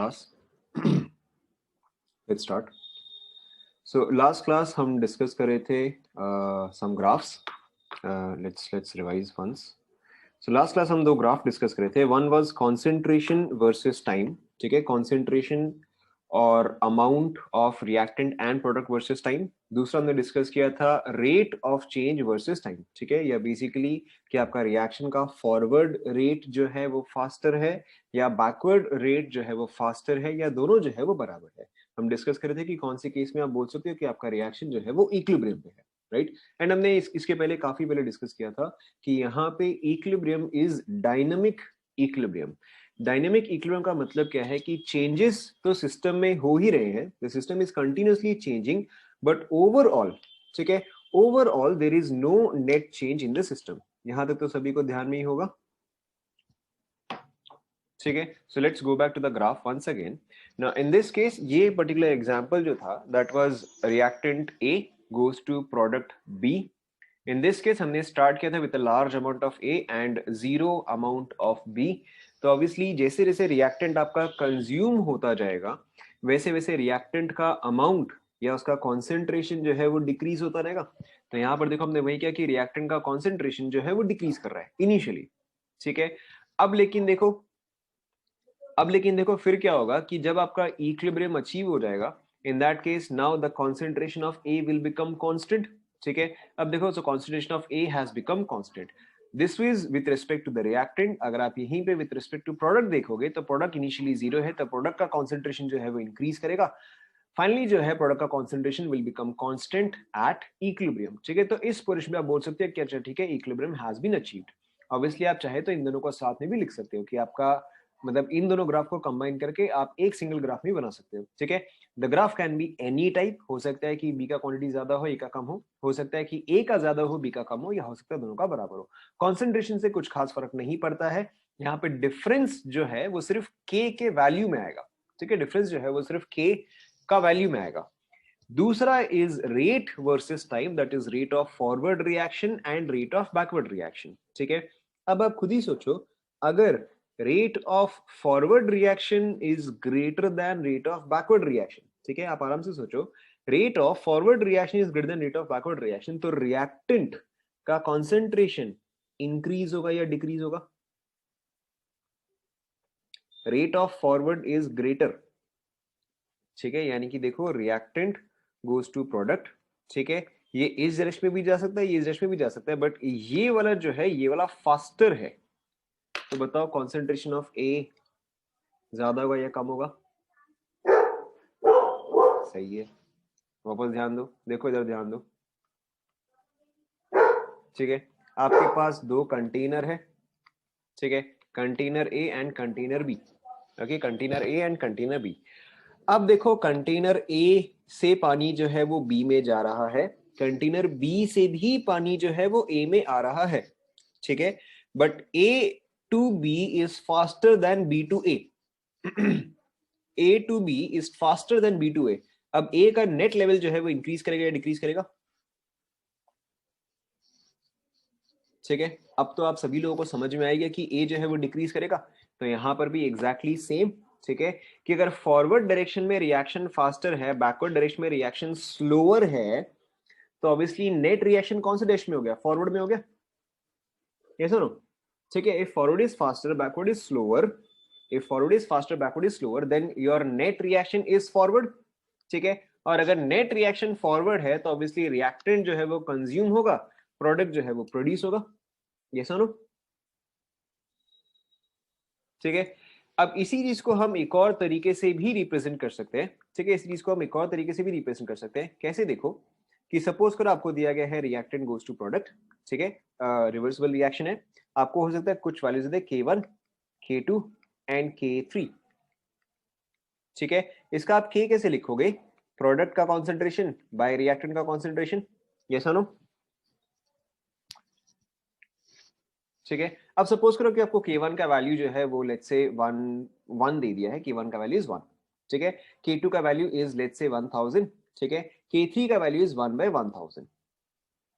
class. Let's start. So last class हम discuss कर रहे थे some graphs. Let's revise once. So last class हम दो ग्राफ डिस्कस करे थे. One was concentration versus time. ठीक है, concentration और amount of reactant and product versus time. दूसरा हमने डिस्कस किया था rate of change versus time. ठीक है, या बेसिकली कि आपका रिएक्शन का फॉरवर्ड रेट जो है वो फास्टर है या बैकवर्ड रेट जो है वो फास्टर है या दोनों जो है वो बराबर है. हम डिस्कस कर रहे थे कि कौन से केस में आप बोल सकते हो कि आपका रिएक्शन जो है वो इक्विलिब्रियम पे है, राइट. एंड हमने इसके पहले काफी पहले डिस्कस किया था कि यहाँ पे equilibrium is dynamic equilibrium. Dynamic equilibrium का मतलब क्या है कि चेंजेस तो सिस्टम में हो ही रहे हैं, the system is continuously changing, but overall, ठीक है, overall there is no net change in the system. यहां तक तो सभी को ध्यान में ही होगा, ठीक है. So let's go back to the graph once again. Now in this case ये पर्टिकुलर एग्जांपल जो था that was reactant A goes to product B. In this case हमने स्टार्ट किया था with a large amount of A and zero amount of B. तो obviously जैसे जैसे reactant आपका कंज्यूम होता जाएगा वैसे वैसे रिएक्टेंट का अमाउंट या उसका कॉन्सेंट्रेशन जो है वो डिक्रीज होता रहेगा. तो यहाँ पर देखो हमने वही किया कि रिएक्टेंट का कॉन्सेंट्रेशन जो है वो डिक्रीज कर रहा है इनिशियली, ठीक है. अब लेकिन देखो फिर क्या होगा कि जब आपका इक्विलिब्रियम अचीव हो जाएगा, in that case now the concentration of A will become constant, ठीक है. अब देखो so concentration of A has become constant. This is with respect to the reactant. अगर आप यहीं पे विथ रिस्पेक्ट टू प्रोडक्ट देखोगे तो प्रोडक्ट इनिशियली जीरो है, तो प्रोडक्ट का कॉन्सेंट्रेशन जो है वो इंक्रीज करेगा. फाइनली जो है प्रोडक्ट का concentration will become constant at equilibrium, ठीक है. तो इस पोजीशन में आप बोल सकते हैं कि अच्छा ठीक है, equilibrium has been achieved. Obviously आप चाहे तो इन दोनों को साथ में भी लिख सकते हो कि आपका मतलब इन दोनों ग्राफ को कंबाइन करके आप एक सिंगल ग्राफ भी बना सकते हो, ठीक है. The graph can be any type. हो सकता है कि बी का क्वांटिटी ज्यादा हो, ए का कम हो सकता है कि ए का ज्यादा हो, बी का कम हो, या हो सकता है दोनों का बराबर हो. कॉन्सेंट्रेशन से कुछ खास फर्क नहीं पड़ता है. यहाँ पे डिफरेंस जो है वो सिर्फ के वैल्यू में आएगा, ठीक है. डिफरेंस जो है वो सिर्फ के का वैल्यू में आएगा. दूसरा is rate versus time, that is rate of forward reaction and rate of backward reaction, ठीक है. अब आप खुद ही सोचो, अगर rate of forward reaction is greater than rate of backward reaction, ठीक है, आप आराम से सोचो, rate of forward reaction is greater than rate of backward reaction, तो रिएक्टेंट का कॉन्सेंट्रेशन इंक्रीज होगा या डिक्रीज होगा? Rate of forward is greater, ठीक है, यानी कि देखो रिएक्टेंट गोज टू प्रोडक्ट, ठीक है. ये इस डायरेक्शन में भी जा सकता है, ये इस डायरेक्शन में भी जा सकता है, बट ये वाला जो है ये वाला फास्टर है. तो बताओ कॉन्सेंट्रेशन ऑफ ए ज्यादा होगा या कम होगा? सही है. वापस ध्यान दो, देखो इधर ध्यान दो, ठीक है. आपके पास दो कंटेनर है, ठीक है, container A and container B. Okay, container A and container B. अब देखो कंटेनर ए से पानी जो है वो बी में जा रहा है, कंटेनर बी से भी पानी जो है वो ए में आ रहा है, ठीक है. But A to B is faster than B to A. A to B is faster than B to A. अब ए का नेट लेवल जो है वो इंक्रीज करेगा या डिक्रीज करेगा? ठीक है, अब तो आप सभी लोगों को समझ में आएगा कि ए जो है वो डिक्रीज करेगा. तो यहां पर भी एग्जैक्टली सेम, ठीक है, कि अगर फॉरवर्ड डायरेक्शन में रिएक्शन फास्टर है, बैकवर्ड डायरेक्शन में रिएक्शन स्लोअर है, तो ऑब्वियसली नेट रिएक्शन कौन से डायरेक्शन में हो गया? फॉरवर्ड में हो गया, यस और नो? ठीक है, if forward is faster backward is slower, if forward is faster backward is slower, then your net reaction is forward, ठीक है. और अगर नेट रिएक्शन फॉरवर्ड है तो ऑब्वियसली रिएक्टेंट जो है वो कंज्यूम होगा, प्रोडक्ट जो है वो प्रोड्यूस होगा, यस और नो? ठीक है. अब इसी चीज को हम एक और तरीके से भी रिप्रेजेंट कर सकते हैं, ठीक है. इसी चीज को हम एक और तरीके से भी रिप्रेजेंट कर सकते हैं. कैसे? देखो कि सपोज करो आपको दिया गया है रिएक्टेंट गोज टू प्रोडक्ट, ठीक है, रिवर्सिबल रिएक्शन है. आपको हो सकता है कुछ values they K1, K2 and K3, ठीक है. इसका आप K कैसे लिखोगे? प्रोडक्ट का कॉन्सेंट्रेशन बाय रिएक्टेंट का कॉन्सेंट्रेशन, यस और नो? ठीक है. अब सपोज करो कि आपको K1 का वैल्यू जो है वो लेट्स से 1 दे दिया है, K1 का वैल्यू इज 1, ठीक है. K2 का वैल्यू इज लेट्स से 1000, ठीक है. K3 का वैल्यू इज 1/1000,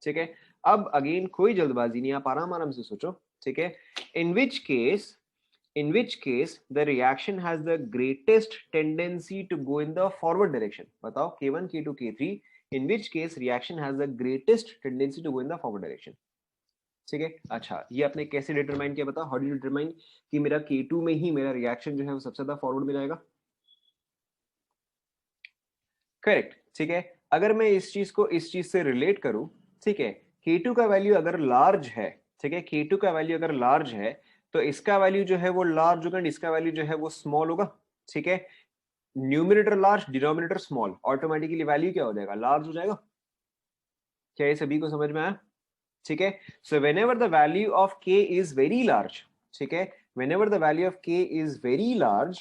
ठीक है. अब अगेन कोई जल्दबाजी नहीं, आप आराम आराम से सोचो, ठीक है. In which case in which case the reaction has the greatest tendency to go in the forward direction. बताओ K1 K2 K3 in which case reaction has the greatest tendency to go in the forward direction. ठीक है, अच्छा ये आपने कैसे determine किया बताओ, how do you determine कि मेरा K2 में ही मेरा रिएक्शन जो है वो सबसे ज्यादा फॉरवर्ड में जाएगा? करेक्ट, ठीक है। अगर मैं इस चीज को इस चीज से रिलेट करूं, ठीक है, K2 का वैल्यू अगर लार्ज है, ठीक है, K2 का वैल्यू अगर लार्ज है तो इसका वैल्यू जो है वो लार्ज होगा, इसका वैल्यू जो है वो स्मॉल होगा, ठीक है। Numerator large, denominator small, automatically value क्या हो जाएगा, लार्ज हो जाएगा। क्या ये सभी को समझ में आया? ठीक है। So when ever the value of K is very large, ठीक है, when ever the value of K is very large,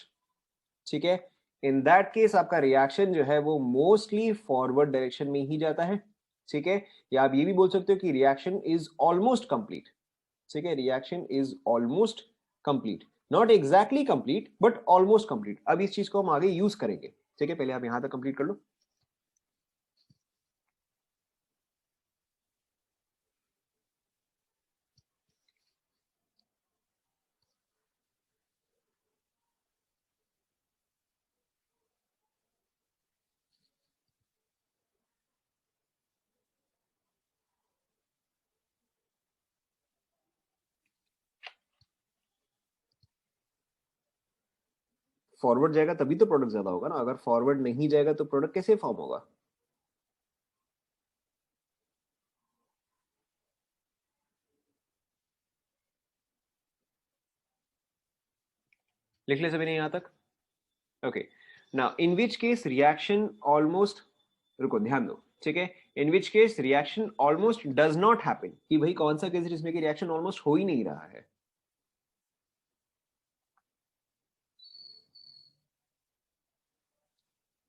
ठीक है, इन दैट केस आपका रिएक्शन जो है वो मोस्टली फॉरवर्ड डायरेक्शन में ही जाता है, ठीक है। या आप ये भी बोल सकते हो कि रिएक्शन इज ऑलमोस्ट कंप्लीट, ठीक है, reaction is almost complete, not exactly complete but almost complete. अब इस चीज को हम आगे यूज करेंगे, ठीक है, पहले आप यहां तक कंप्लीट कर लो। फॉरवर्ड जाएगा तभी तो प्रोडक्ट ज्यादा होगा ना, अगर फॉरवर्ड नहीं जाएगा तो प्रोडक्ट कैसे फॉर्म होगा? लिख ले सभी ने यहां तक? Okay, now in which case reaction almost, रुको ध्यान दो, ठीक है, in which case reaction almost does not happen, कि भाई कौन सा केस है जिसमें कि रिएक्शन ऑलमोस्ट हो ही नहीं रहा है?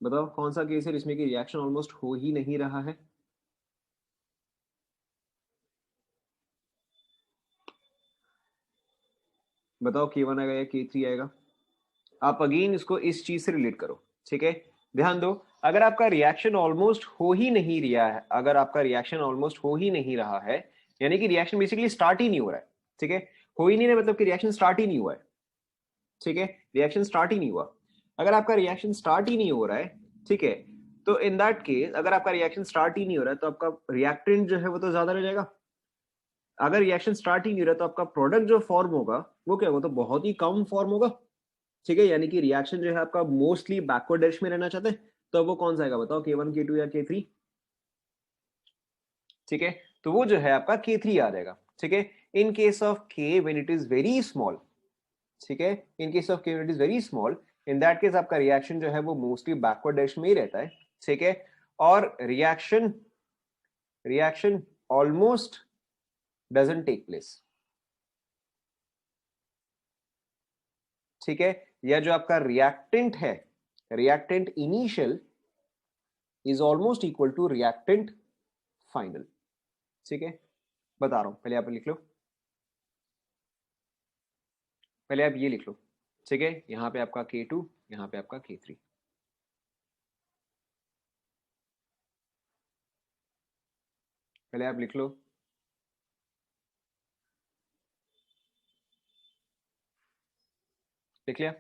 बताओ कौन सा केस है जिसमें कि रिएक्शन ऑलमोस्ट हो ही नहीं रहा है? बताओ K1 आएगा या K3 आएगा? आप अगेन इसको इस चीज से रिलेट करो, ठीक है, ध्यान दो। अगर आपका रिएक्शन ऑलमोस्ट हो ही नहीं रहा है, अगर आपका रिएक्शन ऑलमोस्ट हो ही नहीं रहा है, यानी कि रिएक्शन बेसिकली स्टार्ट ही नहीं हो रहा है, ठीक है, हो ही नहीं रहा मतलब कि रिएक्शन स्टार्ट ही नहीं हुआ है, ठीक है, रिएक्शन स्टार्ट ही नहीं हुआ। अगर आपका रिएक्शन स्टार्ट ही नहीं हो रहा है, ठीक है, तो इन दैट केस अगर आपका रिएक्शन स्टार्ट ही नहीं हो रहा है तो आपका रिएक्टेंट जो है वो तो ज्यादा रह जाएगा। अगर रिएक्शन स्टार्ट ही नहीं हो रहा तो आपका प्रोडक्ट जो फॉर्म होगा वो क्या होगा, तो बहुत ही कम फॉर्म होगा, ठीक है, यानी कि रिएक्शन जो है आपका मोस्टली बैकवर्ड डायरेक्शन में रहना चाहते हैं, तो वो कौन सा आएगा बताओ, K1 K2 या K3? ठीक है, तो वो जो है आपका K3 आ जाएगा, ठीक है। In case of K when it is very small, ठीक है, in case of K when it is very small, in that case आपका रिएक्शन जो है वो मोस्टली बैकवर्ड डायरेक्शन में ही रहता है, ठीक है, और reaction reaction almost doesn't take place, ठीक है। या जो आपका रिएक्टेंट है, reactant initial is almost equal to reactant final, ठीक है। बता रहा हूं, पहले आप लिख लो, पहले आप ये लिख लो, ठीक है, यहां पे आपका K2, यहां पे आपका K3, पहले आप लिख लो। लिख लिया?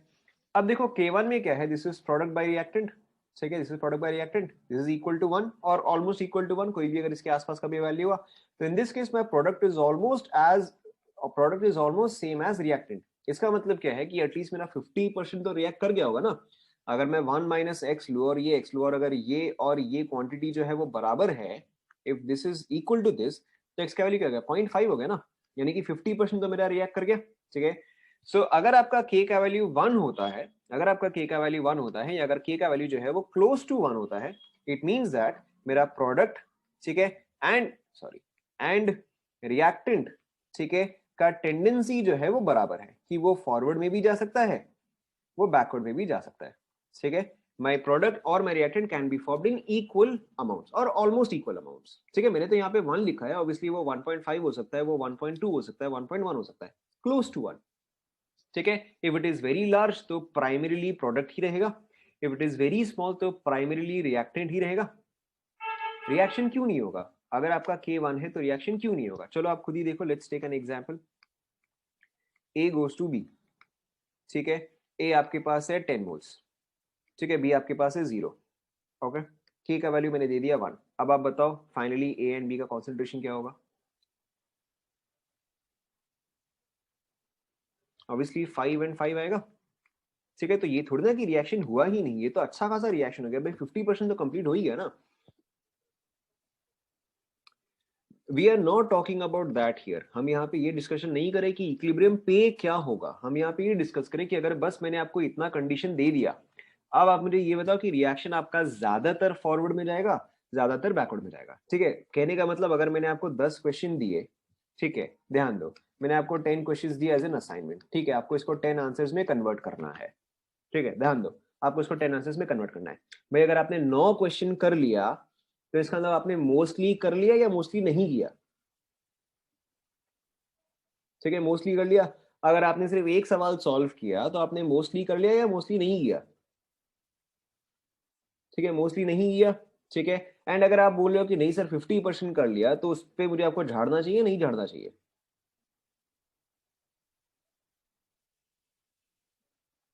अब देखो K1 में क्या है, this is product by reactant, ठीक है, this is product by reactant, this is equal to 1 और ऑलमोस्ट इक्वल टू 1, कोई भी अगर इसके आसपास का भी वैल्यू हुआ तो in this case my product is almost as, product is almost same as reactant. इसका मतलब क्या है कि एटलीस्ट मेरा 50% तो रिएक्ट कर गया होगा ना। अगर मैं 1 माइनस एक्स लू और ये x लू और ये क्वांटिटी जो है वो बराबर है, if this is equal to this, तो x का वैल्यू क्या हो गया, 0.5 हो गया ना, यानी कि 50% तो मेरा रिएक्ट कर गया, ठीक है। सो अगर आपका k का वैल्यू 1 होता है, अगर आपका k का वैल्यू 1 होता है या अगर k का वैल्यू जो है वो क्लोज टू 1 होता है, इट मींस दैट मेरा प्रोडक्ट, ठीक है, एंड सॉरी एंड रिएक्टेंट, ठीक है, का टेंडेंसी जो है वो बराबर है कि वो फॉरवर्ड में भी जा सकता है, वो बैकवर्ड में भी जा सकता है, ठीक है। माय प्रोडक्ट और my reactant can be formed in equal amounts और ऑलमोस्ट इक्वल अमाउंट्स, ठीक है। मैंने तो यहाँ पे 1 लिखा है, ऑब्वियसली वो 1.5 हो सकता है, वो 1.2 हो सकता है, 1.1 हो सकता है, क्लोज टू 1, ठीक है। If it is very large तो प्राइमरीली प्रोडक्ट ही रहेगा, if it is very small तो प्राइमरीली रिएक्टेंट ही रहेगा। रिएक्शन क्यों नहीं होगा? अगर आपका K1 है तो रिएक्शन क्यों नहीं होगा? चलो आप खुद ही देखो, let's take an example, A goes to B, ठीक है, ए आपके पास है 10 मोल्स, ठीक है, बी आपके पास है 0, ओके, के का वैल्यू मैंने दे दिया 1। अब आप बताओ फाइनली ए एंड बी का कॉन्सेंट्रेशन क्या होगा? ऑब्वियसली 5 एंड 5 आएगा, ठीक है। तो ये थोड़ी ना कि रिएक्शन हुआ ही नहीं, ये तो अच्छा खासा रिएक्शन हो गया भाई, 50% तो कंप्लीट हो ही गया ना। We are not talking about that here, हम यहाँ पे ये डिस्कशन नहीं करें कि इक्विलिब्रियम पे क्या होगा, हम यहाँ पे ये डिस्कस करें कि अगर बस मैंने आपको इतना कंडीशन दे दिया, अब आप मुझे ये बताओ कि रिएक्शन आपका ज्यादातर फॉरवर्ड में जाएगा, ज्यादातर बैकवर्ड में जाएगा, ठीक है। कहने का मतलब अगर मैंने आपको 10 क्वेश्चन दिए, ठीक है, ध्यान दो, मैंने आपको 10 क्वेश्चंस दिए एज एन असाइनमेंट, ठीक है, आपको इसको 10 आंसर्स में कन्वर्ट करना है, ठीक है, ध्यान दो, आपको इसको 10 आंसर्स में कन्वर्ट करना है। भाई अगर आपने 9 क्वेश्चन कर लिया तो इसका मतलब आपने मोस्टली कर लिया या मोस्टली नहीं किया, ठीक है, मोस्टली कर लिया। अगर आपने सिर्फ एक सवाल सॉल्व किया तो आपने मोस्टली कर लिया या मोस्टली नहीं किया, ठीक है, मोस्टली नहीं किया, ठीक है। एंड अगर आप बोल रहे हो कि नहीं सर 50% कर लिया, तो उस पर मुझे आपको झाड़ना चाहिए नहीं झाड़ना चाहिए?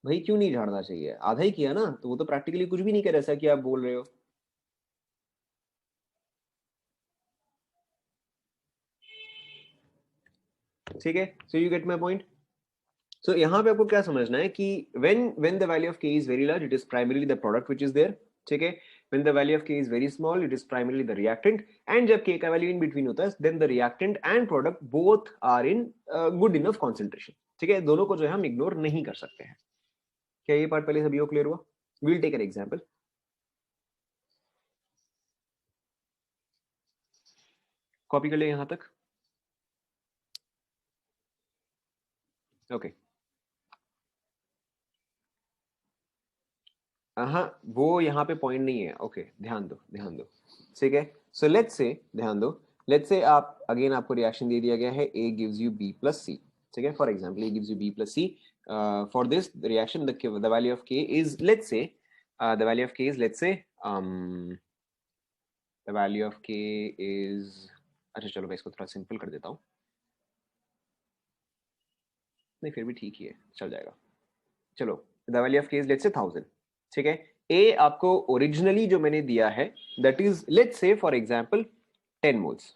भाई क्यों नहीं झाड़ना चाहिए, आधा ही किया ना, तो वो तो प्रैक्टिकली कुछ भी नहीं कर ऐसा कि आप बोल रहे हो, ठीक है। So you get my point. So यहाँ पे आपको क्या समझना है कि when the value of k is very large, it is primarily the product which is there, ठीक है। when the value of k is very small, it is primarily the reactant, and जब k का value in between होता है, then the reactant and product both are in good enough concentration, ठीक है, दोनों को जो है हम इग्नोर नहीं कर सकते हैं। क्या ये पार्ट पहले सभी को क्लियर हुआ? Will take an example, copy कर ले यहाँ तक, ओके। हाँ, वो यहाँ पे पॉइंट नहीं है, ओके, ध्यान दो ध्यान दो, ठीक है। सो लेट्स से, ध्यान दो, लेट्स से आप अगेन आपको रिएक्शन दे दिया गया है a gives you b plus c, ठीक है, for example a gives you b plus c, for this the reaction the value of k is, let's say the value of k is, let's say the value of k is, अच्छा चलो मैं इसको थोड़ा simple कर देता हूँ, नहीं फिर भी ठीक ही है, चल जाएगा, चलो द वैल्यू ऑफ के इज लेट्स से 1000, ठीक है। ए आपको ओरिजिनली जो मैंने दिया है दैट इज लेट्स से फॉर एग्जांपल 10 मोल्स,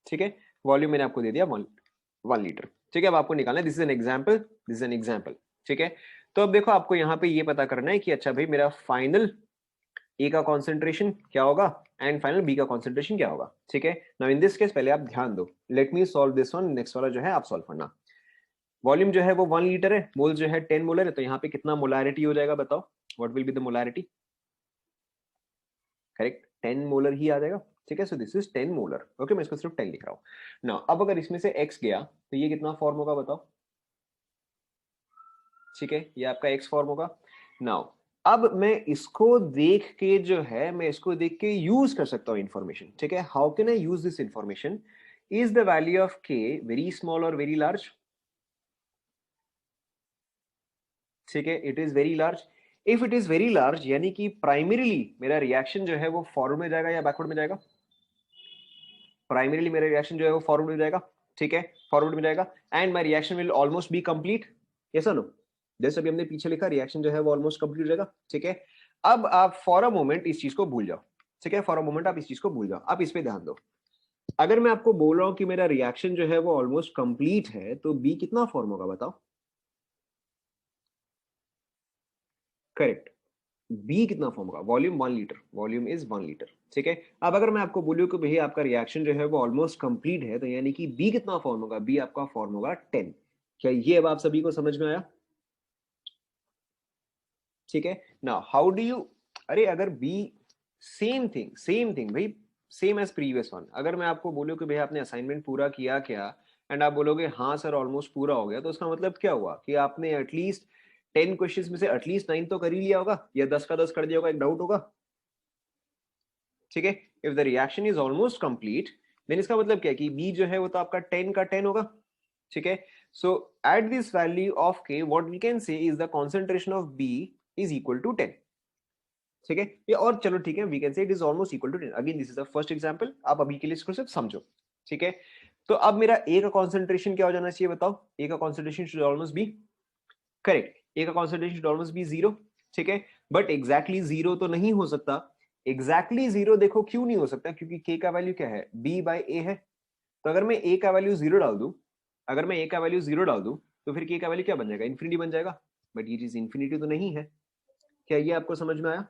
ठीक है, वॉल्यूम मैंने आपको दे दिया 1 लीटर, ठीक है। अब आपको निकालना है, this is an example, this is an example, ठीक है। तो अब देखो आपको यहाँ पे ये पता करना है कि अच्छा भाई मेरा फाइनल ए का कॉन्सेंट्रेशन क्या होगा एंड फाइनल बी का कॉन्सेंट्रेशन क्या होगा, ठीक है। नाउ इन दिस केस पहले आप ध्यान दो, let me solve this one, next वाला जो है आप सॉल्व करना। वॉल्यूम जो है वो 1 लीटर है, मोल जो है 10 मोलर है, तो यहाँ पे कितना मोलारिटी हो जाएगा बताओ, what will be the molarity? Correct, 10 molar ही आ जाएगा, ठीक है। So this is 10 molar, okay, मैं इसको सिर्फ 10 लिख रहा हूँ ना। अब अगर इसमें से x गया तो ये कितना फॉर्म होगा बताओ, ठीक है, ये आपका x फॉर्म होगा। नाउ अब मैं इसको देख के जो है, मैं इसको देख के यूज कर सकता हूँ इन्फॉर्मेशन, ठीक है। How can I use this information? Is the value of k very small और वेरी लार्ज? ठीक है, it is very large. If it is very large यानी कि प्राइमरीली मेरा रिएक्शन जो है वो फॉरवर्ड में जाएगा या बैकवर्ड में जाएगा? प्राइमरीली मेरा रिएक्शन जो है वो फॉरवर्ड में जाएगा, ठीक है, फॉरवर्ड में जाएगा, and my reaction will almost be complete, yes और नो? जैसे अभी हमने पीछे लिखा रिएक्शन जो है वो ऑलमोस्ट कंप्लीट हो जाएगा, ठीक है। अब आप फॉर अ मोमेंट इस चीज को भूल जाओ, ठीक है, फॉर अ मोमेंट आप इस चीज को भूल जाओ, आप इस पे ध्यान दो। अगर मैं आपको बोल रहा हूं कि मेरा रिएक्शन जो है वो ऑलमोस्ट कंप्लीट है, तो बी कितना फॉर्म होगा बताओ? करेक्ट, बी कितना फॉर्म होगा? Volume 1 litre, volume is 1 litre, ठीक है। अब अगर मैं आपको बोलूं कि भैया आपका रिएक्शन जो है वो ऑलमोस्ट कंप्लीट है, तो यानी कि बी कितना फॉर्म होगा? बी आपका फॉर्म होगा 10। क्या ये अब आप सभी को समझ में आया? ठीक है ना, हाउ डू यू, अरे अगर बी, सेम थिंग भाई, सेम एज प्रीवियस वन। अगर मैं आपको बोलूं कि भैया आपने असाइनमेंट पूरा किया क्या, एंड आप बोलोगे हाँ सर ऑलमोस्ट पूरा हो गया, तो उसका मतलब क्या हुआ कि आपने एटलीस्ट 10 क्वेश्चंस में से एटलीस्ट 9 तो कर ही लिया होगा, या 10 का 10 कर दिया होगा, एक डाउट होगा, ठीक है। If the reaction is almost complete, then इसका मतलब क्या है कि बी जो है वो तो आपका 10 का 10 होगा, ठीक है। So at this value of K what we can say is the concentration of B is equal to 10, ठीक है। ये और चलो ठीक है, we can say it is almost equal to 10। Again this is the first example, आप अभी के लिए इसको सिर्फ समझो, ठीक है। तो अब मेरा ए का कंसंट्रेशन क्या हो जाना चाहिए बताओ? ए का concentration should almost be correct, A का concentration should almost be zero, ठीक है, बट एग्जैक्टली जीरो तो नहीं हो सकता। एग्जैक्टली जीरो देखो क्यों नहीं हो सकता, क्योंकि के का वैल्यू क्या है, बी बाय ए है। तो अगर मैं ए का वैल्यू जीरो डाल दूं, अगर मैं ए का वैल्यू जीरो डाल दूं, तो फिर के का वैल्यू क्या बन जाएगा, इन्फिनिटी बन जाएगा। बट ये चीज इन्फिनिटी तो नहीं है। क्या ये आपको समझ में आया?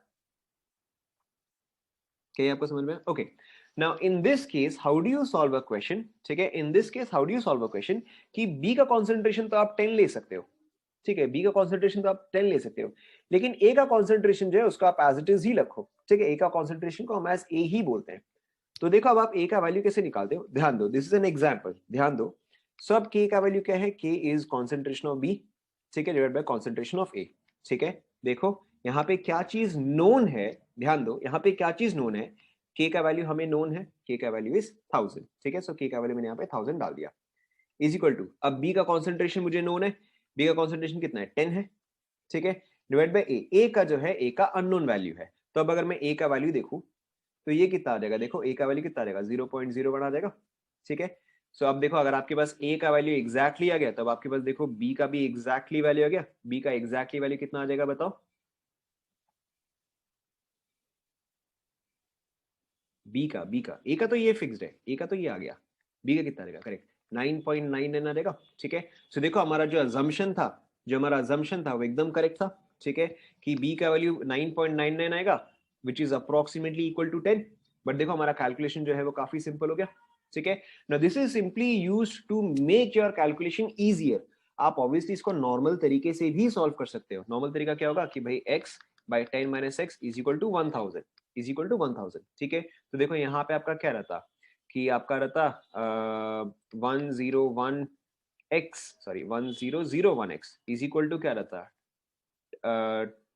क्या ये आपको समझ में आया? Okay, now in this case how do you solve a question, ठीक है, in this case how do you solve a question कि बी का कॉन्सेंट्रेशन तो आप 10 ले सकते हो, ठीक है, बी का कॉन्सेंट्रेशन तो आप 10 ले सकते हो, लेकिन ए का कॉन्सेंट्रेशन जो है उसको आप एज इट इज ही रखो, ठीक है, ए का कॉन्सेंट्रेशन को हम एज ए ही बोलते हैं। तो देखो अब आप ए का वैल्यू कैसे निकालते हो, ध्यान दो, दिस इज एन एग्जांपल, ध्यान दो। सो अब के का वैल्यू क्या है, के इज कॉन्सेंट्रेशन ऑफ बी, ठीक है, डिवाइड बाय कॉन्सेंट्रेशन ऑफ ए, ठीक है। देखो यहाँ पे क्या चीज नोन है, ध्यान दो, यहाँ पे क्या चीज नोन है, के का वैल्यू हमें नोन है, के का वैल्यू इज 1000, ठीक है, सो के का वैल्यू मैंने यहाँ पे 1000 डाल दिया, इज इक्वल टू, अब बी का कॉन्सेंट्रेशन मुझे नोन है, बी का कॉन्सेंट्रेशन कितना है, 10 है, ठीक है, डिवाइड बाय ए, ए का जो है, ए का अननोन वैल्यू है। तो अब अगर मैं ए का वैल्यू देखूं तो ये कितना आ जाएगा, देखो ए का वैल्यू कितना आ जाएगा, 0.01 आ जाएगा, ठीक है। सो अब देखो अगर आपके पास ए का वैल्यू एग्जैक्टली आ गया, तब आपके पास देखो बी का भी एग्जैक्टली वैल्यू आ गया, बी का एग्जैक्टली वैल्यू कितना आ जाएगा बताओ, बी का ए का तो ये फिक्स्ड है, ए का तो ये आ गया, बी का कितना आ जाएगा, करेक्ट 9.99 आ जाएगा, ठीक है। सो देखो हमारा जो अजम्पशन था, जो हमारा अजम्पशन था वो एकदम करेक्ट था, ठीक है, कि बी का वैल्यू 9.99 आएगा, which is approximately equal to 10। But देखो हमारा कैलकुलेशन जो है वो काफी सिंपल हो गया, ठीक है। Now this is simply used to make your calculation easier. आप ऑब्वियसली इसको नॉर्मल तरीके से भी सॉल्व कर सकते हो। नॉर्मल तरीका क्या होगा कि भाई x by 10 minus x is equal to 1000, is equal to 1000, ठीक है। तो देखो यहाँ पे आपका क्या रहता कि आपका रहता 101 x, sorry 1001 x is equal to क्या रहता,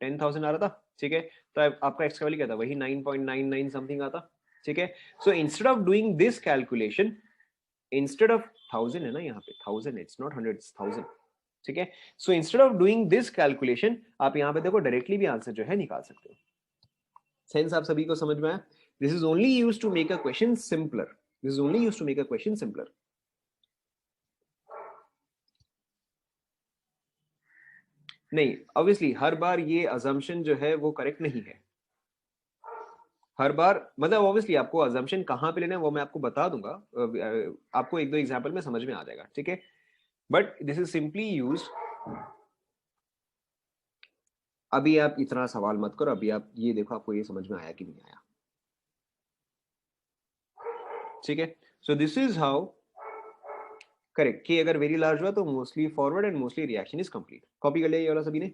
10,000 आ रहा था, ठीक है। तो आपका एक्स का वैल्यू क्या था, वही 9.99 समथिंग आता, ठीक है। So instead of doing this calculation, instead of 1000 है ना यहाँ पे, 1000, इट्स नॉट 100, इट्स 1000, ठीक है। So instead of doing this calculation आप यहाँ पे देखो डायरेक्टली भी आंसर जो है निकाल सकते हो। सेंस आप सभी को समझ में आया? This is only used to make a question simpler, this is only used to make a question simpler. नहीं, ऑब्वियसली हर बार ये अजम्पशन जो है वो करेक्ट नहीं है, हर बार, मतलब ऑब्वियसली आपको अजम्पशन कहां पे लेना है वो मैं आपको बता दूंगा, आपको एक दो एग्जांपल में समझ में आ जाएगा, ठीक है। But this is simply use, अभी आप इतना सवाल मत करो, अभी आप ये देखो आपको ये समझ में आया कि नहीं आया, ठीक है। So this is how, correct, कि अगर वेरी लार्ज हुआ तो mostly forward and mostly reaction is complete. Copy कर लिया ये वाला सभी ने,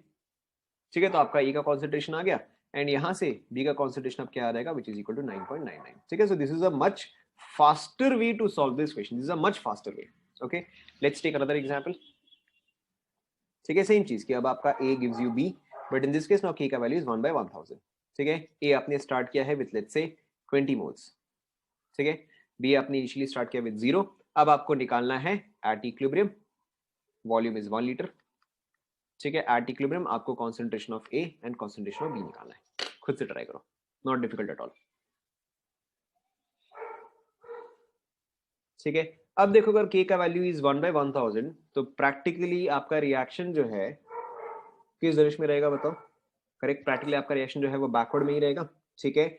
ठीक है। तो आपका ए का कॉन्सेंट्रेशन आ गया एंड यहां से बी का कॉन्सेंट्रेशन अब क्या आ जाएगा, विच इज इक्वल टू 9.99, ठीक है। So this is a much faster way to solve this question, this is a much faster way, okay. Let's take another example, ठीक है। सेम चीज कि अब आपका A gives you B, but in this case now K का value is 1 bye 1000, ठीक है। ए आपने स्टार्ट किया है विथ लेट्स से 20 मोल्स, ठीक है। बी आपने इनिशियली स्टार्ट किया विथ 0। अब आपको निकालना है at equilibrium, volume is 1 litre, ठीक है। एट इक्विलिब्रियम आपको concentration of A and concentration of B निकालना है, खुद से ट्राई करो, नॉट डिफिकल्ट एट ऑल, ठीक है। अब देखो अगर k का वैल्यू इज 1 बाय 1000, तो प्रैक्टिकली आपका रिएक्शन जो है किस डायरेक्शन में रहेगा बताओ, करेक्ट, प्रैक्टिकली आपका रिएक्शन जो है वो बैकवर्ड में ही रहेगा, ठीक है।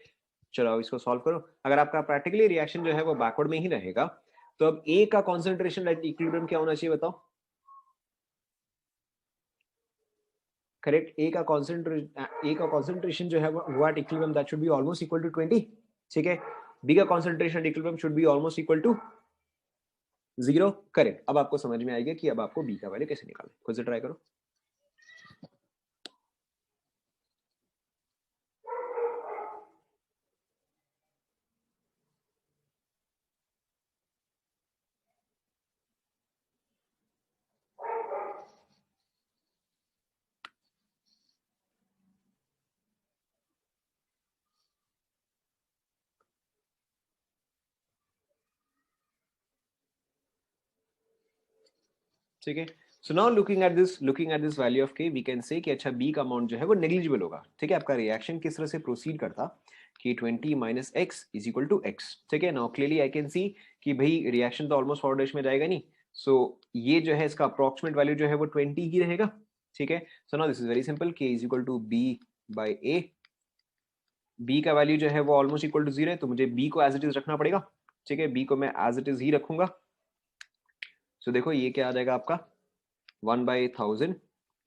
चलो अब इसको सॉल्व करो। अगर आपका प्रैक्टिकली रिएक्शन जो है वो बैकवर्ड में ही रहेगा, तो अब ए का कॉन्सेंट्रेशन एट इक्विलिब्रियम क्या होना चाहिए बताओ, करेक्ट, ए का कॉन्सेंट्रेशन जो है वो at equilibrium that should be almost equal to 20, ठीक है। बी का concentration at equilibrium should be almost equal to 0, correct. अब आपको समझ में आएगा कि अब आपको बी का वैल्यू कैसे निकालना, खुद से ट्राई करो। ठीक है। So now looking at this value of के, वी कैन से कि अच्छा बी का अमाउंट जो है वो नेग्लिजिबल होगा, ठीक है। आपका रिएक्शन किस तरह से प्रोसीड करता कि 20 minus x is equal to x, ठीक है। Now clearly I can see कि भाई रिएक्शन तो ऑलमोस्ट फॉरवर्ड में जाएगा नहीं, सो ये जो है इसका अप्रोक्सीमेट वैल्यू जो है वो 20 ही रहेगा, ठीक है। So now this is very simple, k is equal to b by a। b का वैल्यू जो है वो ऑलमोस्ट इक्वल टू 0 है, तो मुझे b को एज इट इज रखना पड़ेगा। ठीक है, b को मैं एज इट इज ही रखूंगा। सो देखो ये क्या आ जाएगा आपका 1/1000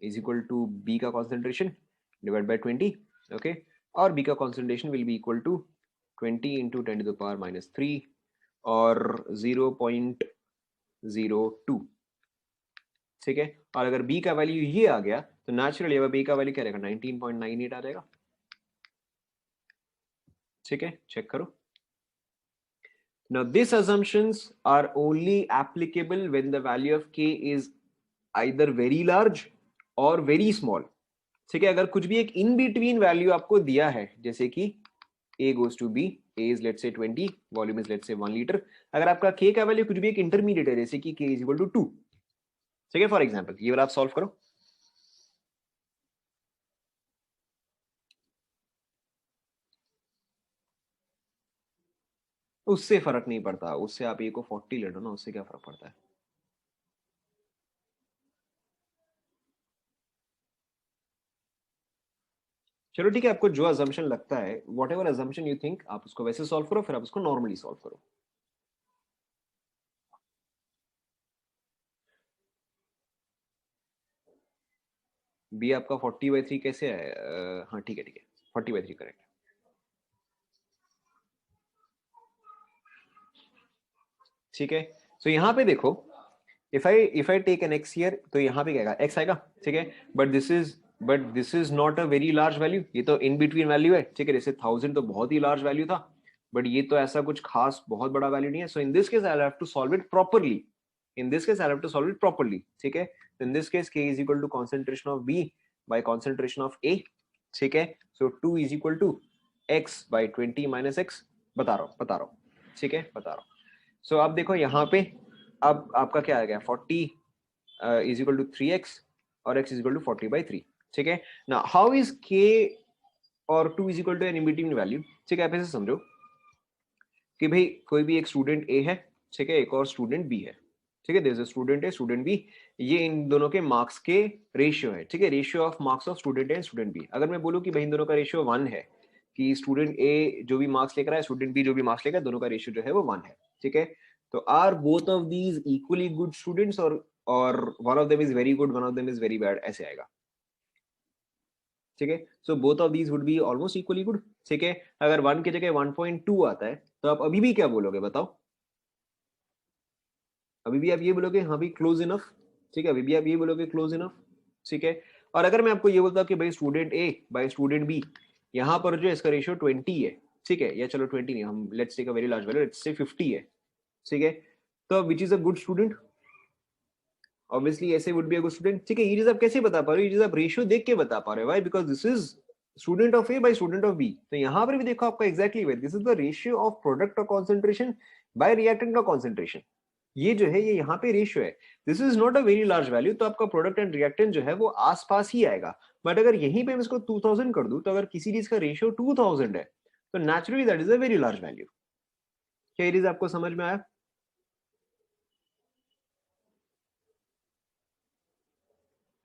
इज इक्वल टू b का कॉन्सेंट्रेशन डिवाइड बाय 20। ओके, और b का concentration will be equal to 20 into 10⁻³ और 0.02। ठीक है, और अगर b का वैल्यू ये आ गया तो नेचुरली अब b का वैल्यू क्या रहेगा 19.98 आ जाएगा। ठीक है, चेक करो। Now these assumptions are only applicable when the value of k is either very large or very small। ठीक है, अगर कुछ भी एक इन बिटवीन वैल्यू आपको दिया है, जैसे कि a goes to b, a is let's say 20, volume is let's say 1 litre. अगर आपका k का वैल्यू कुछ भी एक इंटरमीडिएट है, जैसे कि k is equal to 2। ठीक है, फॉर एग्जांपल ये वाला आप सॉल्व करो। उससे फर्क नहीं पड़ता, उससे आप a को 40 ले लो ना, उससे क्या फर्क पड़ता है। चलो ठीक है, आपको जो अजम्पशन लगता है, what ever assumption you think, आप उसको वैसे सॉल्व करो, फिर आप उसको नॉर्मली सॉल्व करो। बी आपका 40/3 कैसे है? हाँ ठीक है ठीक है, 40/3 करेक्ट। ठीक है, सो यहाँ पे देखो, if I take an x here, तो यहाँ पे क्या आएगा, एक्स आएगा। ठीक है, but this is not a very large value, ये तो इन बिटवीन वैल्यू है। ठीक है, जैसे 1000 तो बहुत ही लार्ज वैल्यू था, बट ये तो ऐसा कुछ खास बहुत बड़ा वैल्यू नहीं है। So in this case I have to solve it properly. ठीक है, in this case k is equal to concentration of b by concentration of a। ठीक है, so 2 is equal to x by 20 minus x। बता रहा हूँ। ठीक है, बता रहा हूँ। सो अब देखो यहाँ पे, अब आपका क्या आ गया 40 इज इक्वल टू 3x और x इज इक्वल टू 40/3। ठीक है, ना हाउ इज k और 2 is equal to an in between value. ठीक है, आप ऐसे समझो कि भाई कोई भी एक स्टूडेंट a है, ठीक है, एक और स्टूडेंट b है। ठीक है, देयर इज अ स्टूडेंट है, स्टूडेंट b, ये इन दोनों के मार्क्स के रेशियो है। ठीक है, ratio of marks of student है स्टूडेंट b। अगर मैं बोलूं कि भाई इन दोनों का रेशियो 1 है, कि स्टूडेंट a जो भी मार्क्स लेकर आया, स्टूडेंट b जो भी मार्क्स लेकर, दोनों का रेशियो जो है वो 1 है। ठीक है, तो are both of these equally good students, और one of them is very good, one of them is very bad, ऐसे आएगा। ठीक है, so both of these would be almost equally good. ठीक है, अगर 1 की जगह 1.2 आता है, तो आप अभी भी क्या बोलोगे बताओ? अभी भी आप ये बोलोगे हाँ भी क्लोज इनफ। ठीक है, अभी भी आप ये बोलोगे क्लोज इनफ। ठीक है, और अगर मैं आपको ये बोलता हूँ कि भाई student A by student B, यहाँ पर जो इसका रेशियो 20 है। ठीक है, या चलो 20 नहीं, हम let's take a very large value, let's say 50 है। ठीक है, तो which is a good student? Obviously ऐसे would be a good student. ठीक है, ये चीज आप कैसे बता पा रहे हो? ये चीज आप रेशियो देख के बता पा रहे हो। Why? Because this is student of A by student of B. तो यहाँ पर भी देखो आपका एग्जैक्टली वही, this is the ratio of product of concentration by reactant का कॉन्सेंट्रेशन। ये जो है ये यहाँ पे रेशियो है। This is not a very large value, तो आपका प्रोडक्ट एंड रिएक्टेंट जो है वो आसपास ही आएगा। बट अगर यहीं पे मैं इसको 2000 कर दूं, तो अगर किसी चीज का रेशियो 2000 है, तो naturally that is a very large value. क्या ये चीज आपको समझ में आया?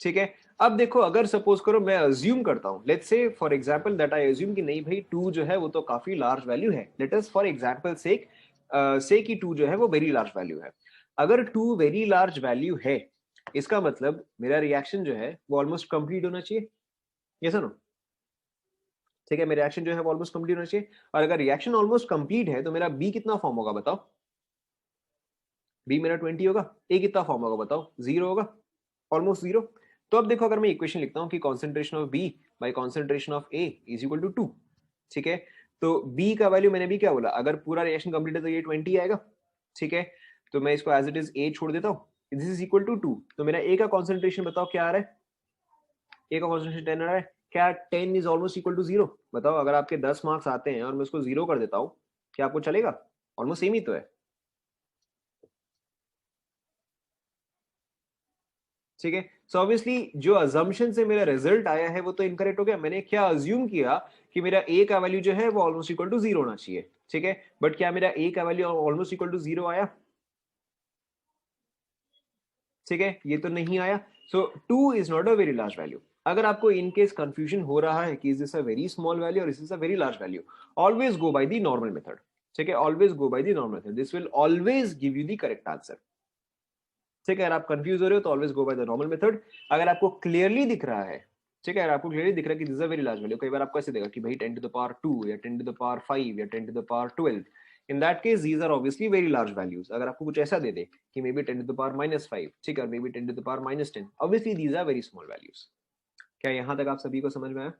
ठीक है, अब देखो, अगर सपोज करो मैं अज्यूम करता हूं, let's say for example that I assume कि नहीं भाई 2 जो है वो तो काफी लार्ज वैल्यू है। लेट अस फॉर एग्जांपल से कि 2 जो है वो वेरी लार्ज वैल्यू है। अगर 2 वेरी लार्ज वैल्यू है, इसका मतलब मेरा रिएक्शन जो है वो ऑलमोस्ट कंप्लीट होना चाहिए। ये सुनो, ठीक है, मेरा रिएक्शन जो है वो ऑलमोस्ट कंप्लीट होना चाहिए। और अगर रिएक्शन ऑलमोस्ट कंप्लीट है, तो मेरा बी कितना फॉर्म होगा बताओ? बी मेरा 20 होगा। ए कितना फॉर्म होगा बताओ? 0 होगा, ऑलमोस्ट 0। तो अब देखो, अगर मैं इक्वेशन लिखता हूँ कि concentration of B by concentration of A is equal to 2। ठीक है, तो बी का वैल्यू मैंने भी क्या बोला, अगर पूरा रिएक्शन कंप्लीट है तो ये 20 आएगा। ठीक है, तो मैं इसको एज इट इज ए छोड़ देता हूँ, दिस इज इक्वल टू 2। तो मेरा ए का कॉन्सेंट्रेशन बताओ क्या आ रहा है? ए का कॉन्सेंट्रेशन 10 आ रहा है। क्या 10 इज ऑलमोस्ट इक्वल टू 0? बताओ, अगर आपके 10 मार्क्स आते हैं और मैं उसको 0 कर देता हूँ, क्या आपको चलेगा? ऑलमोस्ट सेम ही तो है। ठीक है, सो ऑब्वियसली जो अजम्पशन से मेरा रिजल्ट आया है वो तो इनकरेक्ट हो गया। मैंने क्या अज्यूम किया कि मेरा ए का वैल्यू जो है वो ऑलमोस्ट इक्वल टू 0 होना चाहिए। ठीक है, बट क्या मेरा ए का वैल्यू ऑलमोस्ट इक्वल टू 0 आया? ठीक है, ये तो नहीं आया, so 2 is not a very large value. अगर आपको इन केस कंफ्यूजन हो रहा है कि is this a very small value और is this a very large value, always go by the normal method. ठीक है, always go by the normal method, this will always give you the correct answer. ठीक है, अगर आप confuse हो रहे हो तो always go by the normal method. अगर आपको क्लियरली दिख रहा है, ठीक है, अगर आपको क्लियरली दिख रहा है कि this is a very large value, कई बार आपको ऐसे देगा कि भाई 10 टू द पावर 2 या 10 टू द पावर 5 या 10 to the power 12, in that case these are obviously very large values. अगर आपको कुछ ऐसा दे दे कि maybe 10 to the power -5, ठीक है, maybe 10 to the power -10, obviously these are very small values. क्या यहां तक आप सभी को समझ में आया?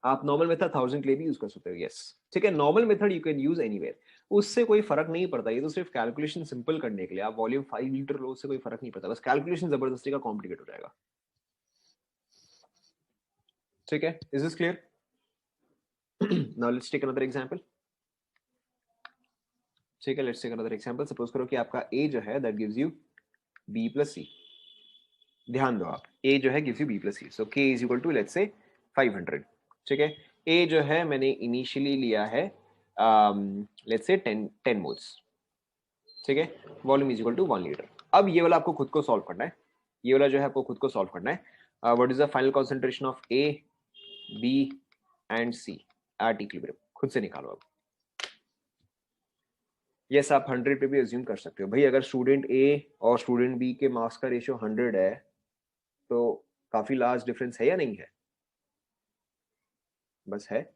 आप नॉर्मल मेथड 1000 के लिए भी यूज कर सकते हो, यस। ठीक है, normal method you can use anywhere, उससे कोई फर्क नहीं पड़ता। ये तो सिर्फ कैलकुलेशन सिंपल करने के लिए, आप वॉल्यूम 5 लीटर लो, उससे कोई फर्क नहीं पड़ता, बस कैलकुलेशन जबरदस्ती का कॉम्प्लिकेट हो जाएगा। ठीक है, is this clear? Now let's take another example. ठीक है, let's take another example. Suppose करो कि आपका a जो है that gives you b plus c। ध्यान दो आप, a जो है gives you b plus c, so k is equal to let's say 500। ठीक है, a जो है मैंने इनिशियली लिया है लेट्स से 10 मोल्स। ठीक है, volume is equal to 1 litre. अब ये वाला आपको खुद को सॉल्व करना है, ये वाला जो है आपको खुद को सॉल्व करना है। What is the final concentration of a, b and c at equilibrium, खुद से निकालो अब। यस, आप 100 पे भी अज्यूम कर सकते हो भाई, अगर स्टूडेंट ए और स्टूडेंट बी के मार्क्स का रेशियो 100 है तो काफी लार्ज डिफरेंस है या नहीं है? बस है।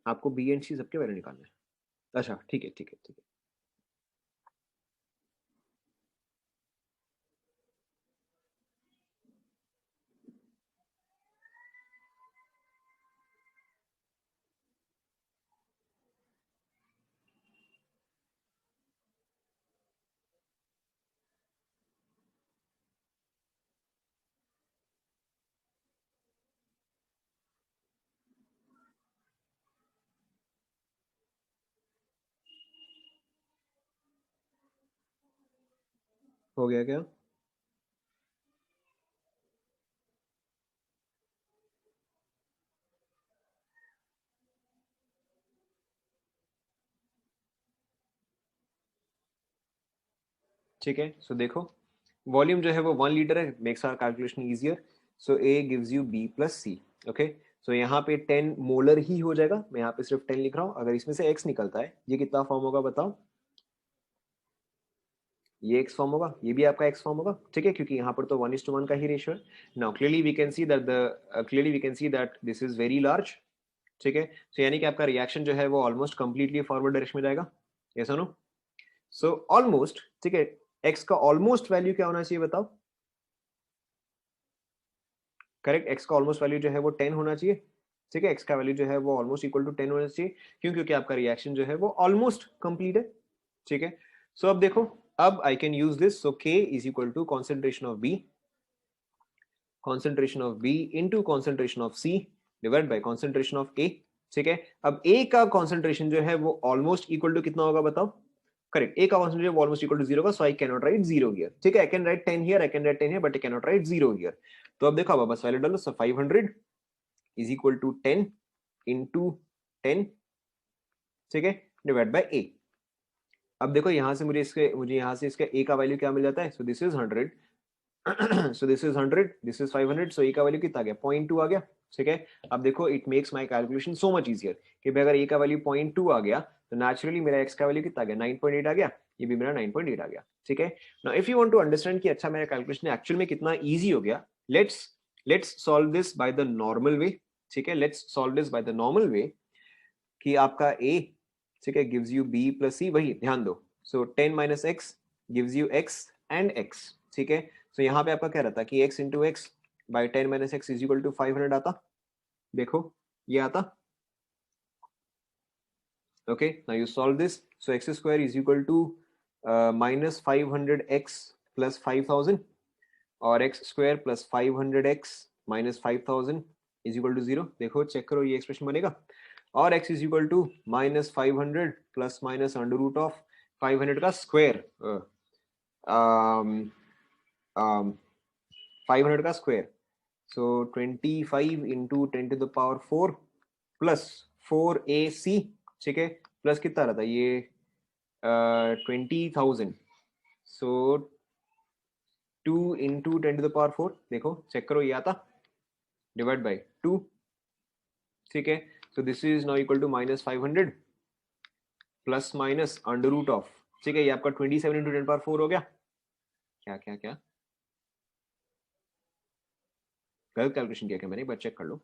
आपको बी एंड सी सबके वैल्यू निकालना है। अच्छा ठीक है, ठीक है, ठीक है। हो गया क्या? ठीक है, सो देखो वॉल्यूम जो है वो 1 लीटर है, makes our calculation easier. So A gives you B plus C. Okay, so यहाँ पे 10 मोलर ही हो जाएगा, मैं यहाँ पे सिर्फ 10 लिख रहा हूँ। अगर इसमें से एक्स निकलता है, ये कितना फॉर्म होगा बताओ? ये एक्स फॉर्म होगा, ये भी आपका एक्स फॉर्म होगा। ठीक है, क्योंकि यहाँ पर तो 1:1 का ही रेशियो है। Now clearly we can see that this is very large. ठीक है, सो यानी कि आपका रिएक्शन जो है वो ऑलमोस्ट कंप्लीटली फॉरवर्ड डायरेक्शन में जाएगा। यस और नो? सो ऑलमोस्ट, ठीक है, एक्स का ऑलमोस्ट वैल्यू क्या होना चाहिए बताओ? करेक्ट, एक्स का ऑलमोस्ट वैल्यू जो है वो 10 होना चाहिए। ठीक है, एक्स का वैल्यू जो है वो ऑलमोस्ट इक्वल टू 10 होना चाहिए, क्यों? क्योंकि आपका रिएक्शन जो है वो ऑलमोस्ट कंप्लीट है। ठीक है, सो अब देखो, अब I can use this, so K is equal to concentration of B, concentration of B into concentration of C divided by concentration of A। ठीक है, अब A का concentration जो है वो almost equal to कितना होगा बताओ? करेक्ट, A का concentration वो almost equal to 0 होगा, so I cannot write 0 here। ठीक है, I can write 10 here, I can write 10 here, but I cannot write 0 here। तो अब देखो, अब बस वैल्यू डालो, so 500 is equal to 10 into 10, ठीक है, डिवाइड बाय A। अब देखो यहाँ से मुझे यहाँ से इसका A का वैल्यू क्या मिल जाता है? so this is 100, so this is 100, this is 500, so a का वैल्यू कितना आ गया? 0.2 आ गया। ठीक है, अब देखो it makes my calculation so much easier कि भाई अगर a का वैल्यू 0.2 आ गया तो नेचुरली मेरा x का वैल्यू कितना आ गया? 9.8 आ गया, ये भी मेरा 9.8 आ गया। ठीक है, now if you want to understand कि अच्छा मेरा कैलकुलेशन एक्चुअल में कितना इजी हो गया, let's let's solve this by the normal way. ठीक है, let's solve this by the normal way कि आपका a, ठीक है, gives you b plus c, वही ध्यान दो, सो 10 minus x gives you x and x। ठीक है, सो यहाँ पे आपका क्या रहता कि x into X by 10 minus x is equal to 500 आता। देखो ये आता. Okay, now you solve this. So x square is equal to minus 500x plus 5000, or x square plus 500x minus 5000 is equal to 0. देखो check करो ये expression बनेगा. और x is equal to minus 500 plus minus under root of 500 का square, 500 का square. So 25 into 10 to the power 4 plus 4ac, ठीक है, plus कितना रहा था ये 20,000. सो 2 into 10 to the power 4, देखो चेक करो ये आता, डिवाइड बाय 2, ठीक है. So this is now equal to minus 500 plus minus under root of, ठीक है, ये आपका 27 into 10 power 4 हो गया. क्या क्या क्या गलत कैलकुलेशन किया क्या मैंने, एक बार चेक कर लो.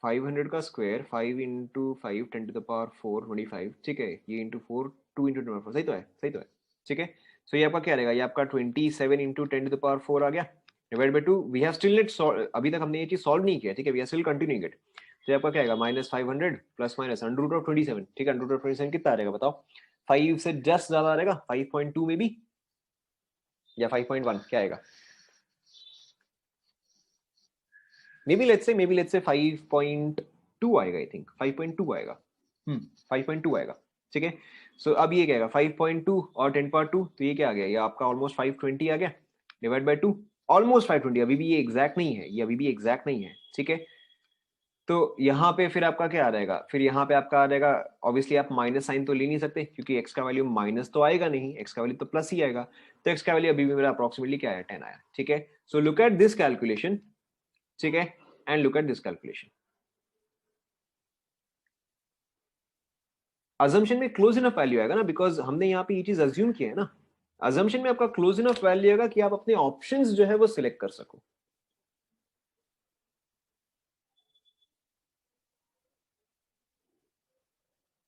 500 का square 5 into 5 10 to the power 4 25, ठीक है, ये into 4 2 into 10 to the power 4, सही तो है, सही तो है, ठीक है. सो ये आपका क्या रहेगा, ये आपका 27 into 10 to the power 4 आ गया, divide by 2. We have still not, अभी तक हमने ये चीज सॉल्व नहीं किया, ठीक है, we are still continuing it. तो ये आपका क्या आएगा, minus 500 plus minus under root of 27, ठीक है, अंडर रूट ऑफ 27 कितना आ रहेगा बताओ. 5 से जस्ट ज्यादा आ रहेगा, 5.2 में भी, या 5.1 क्या आएगा. maybe let's say 5.2 आएगा, आई थिंक 5.2 आएगा, 5.2 आएगा, ठीक है. सो अब ये क्या आएगा 5.2 और 10 पावर 2, तो ये क्या आ गया, ये आपका ऑलमोस्ट 520 आ गया, डिवाइड बाय 2, ऑलमोस्ट 520. अभी भी ये एग्जैक्ट नहीं है, ये अभी भी एग्जैक्ट नहीं है, ठीक है. तो यहाँ पे फिर आपका क्या आ जाएगा, फिर यहाँ पे आपका आ जाएगा, ऑब्वियसली आप माइनस साइन तो ले नहीं सकते क्योंकि x का वैल्यू माइनस तो आएगा नहीं, x का वैल्यू तो प्लस ही आएगा. तो x का वैल्यू अभी भी मेरा अप्रोक्सीमेटली क्या आया, 10 आया, ठीक है. So look at this calculation, ठीक है, and look at this calculation. Assumption में क्लोज इनफ वैल्यू आएगा ना, बिकॉज हमने यहाँ पे ये चीज अज्यूम किया है ना. अजम्पशन में आपका क्लोज इनफ वैल्यू आएगा कि आप अपने ऑप्शंस जो है वो सिलेक्ट कर सको,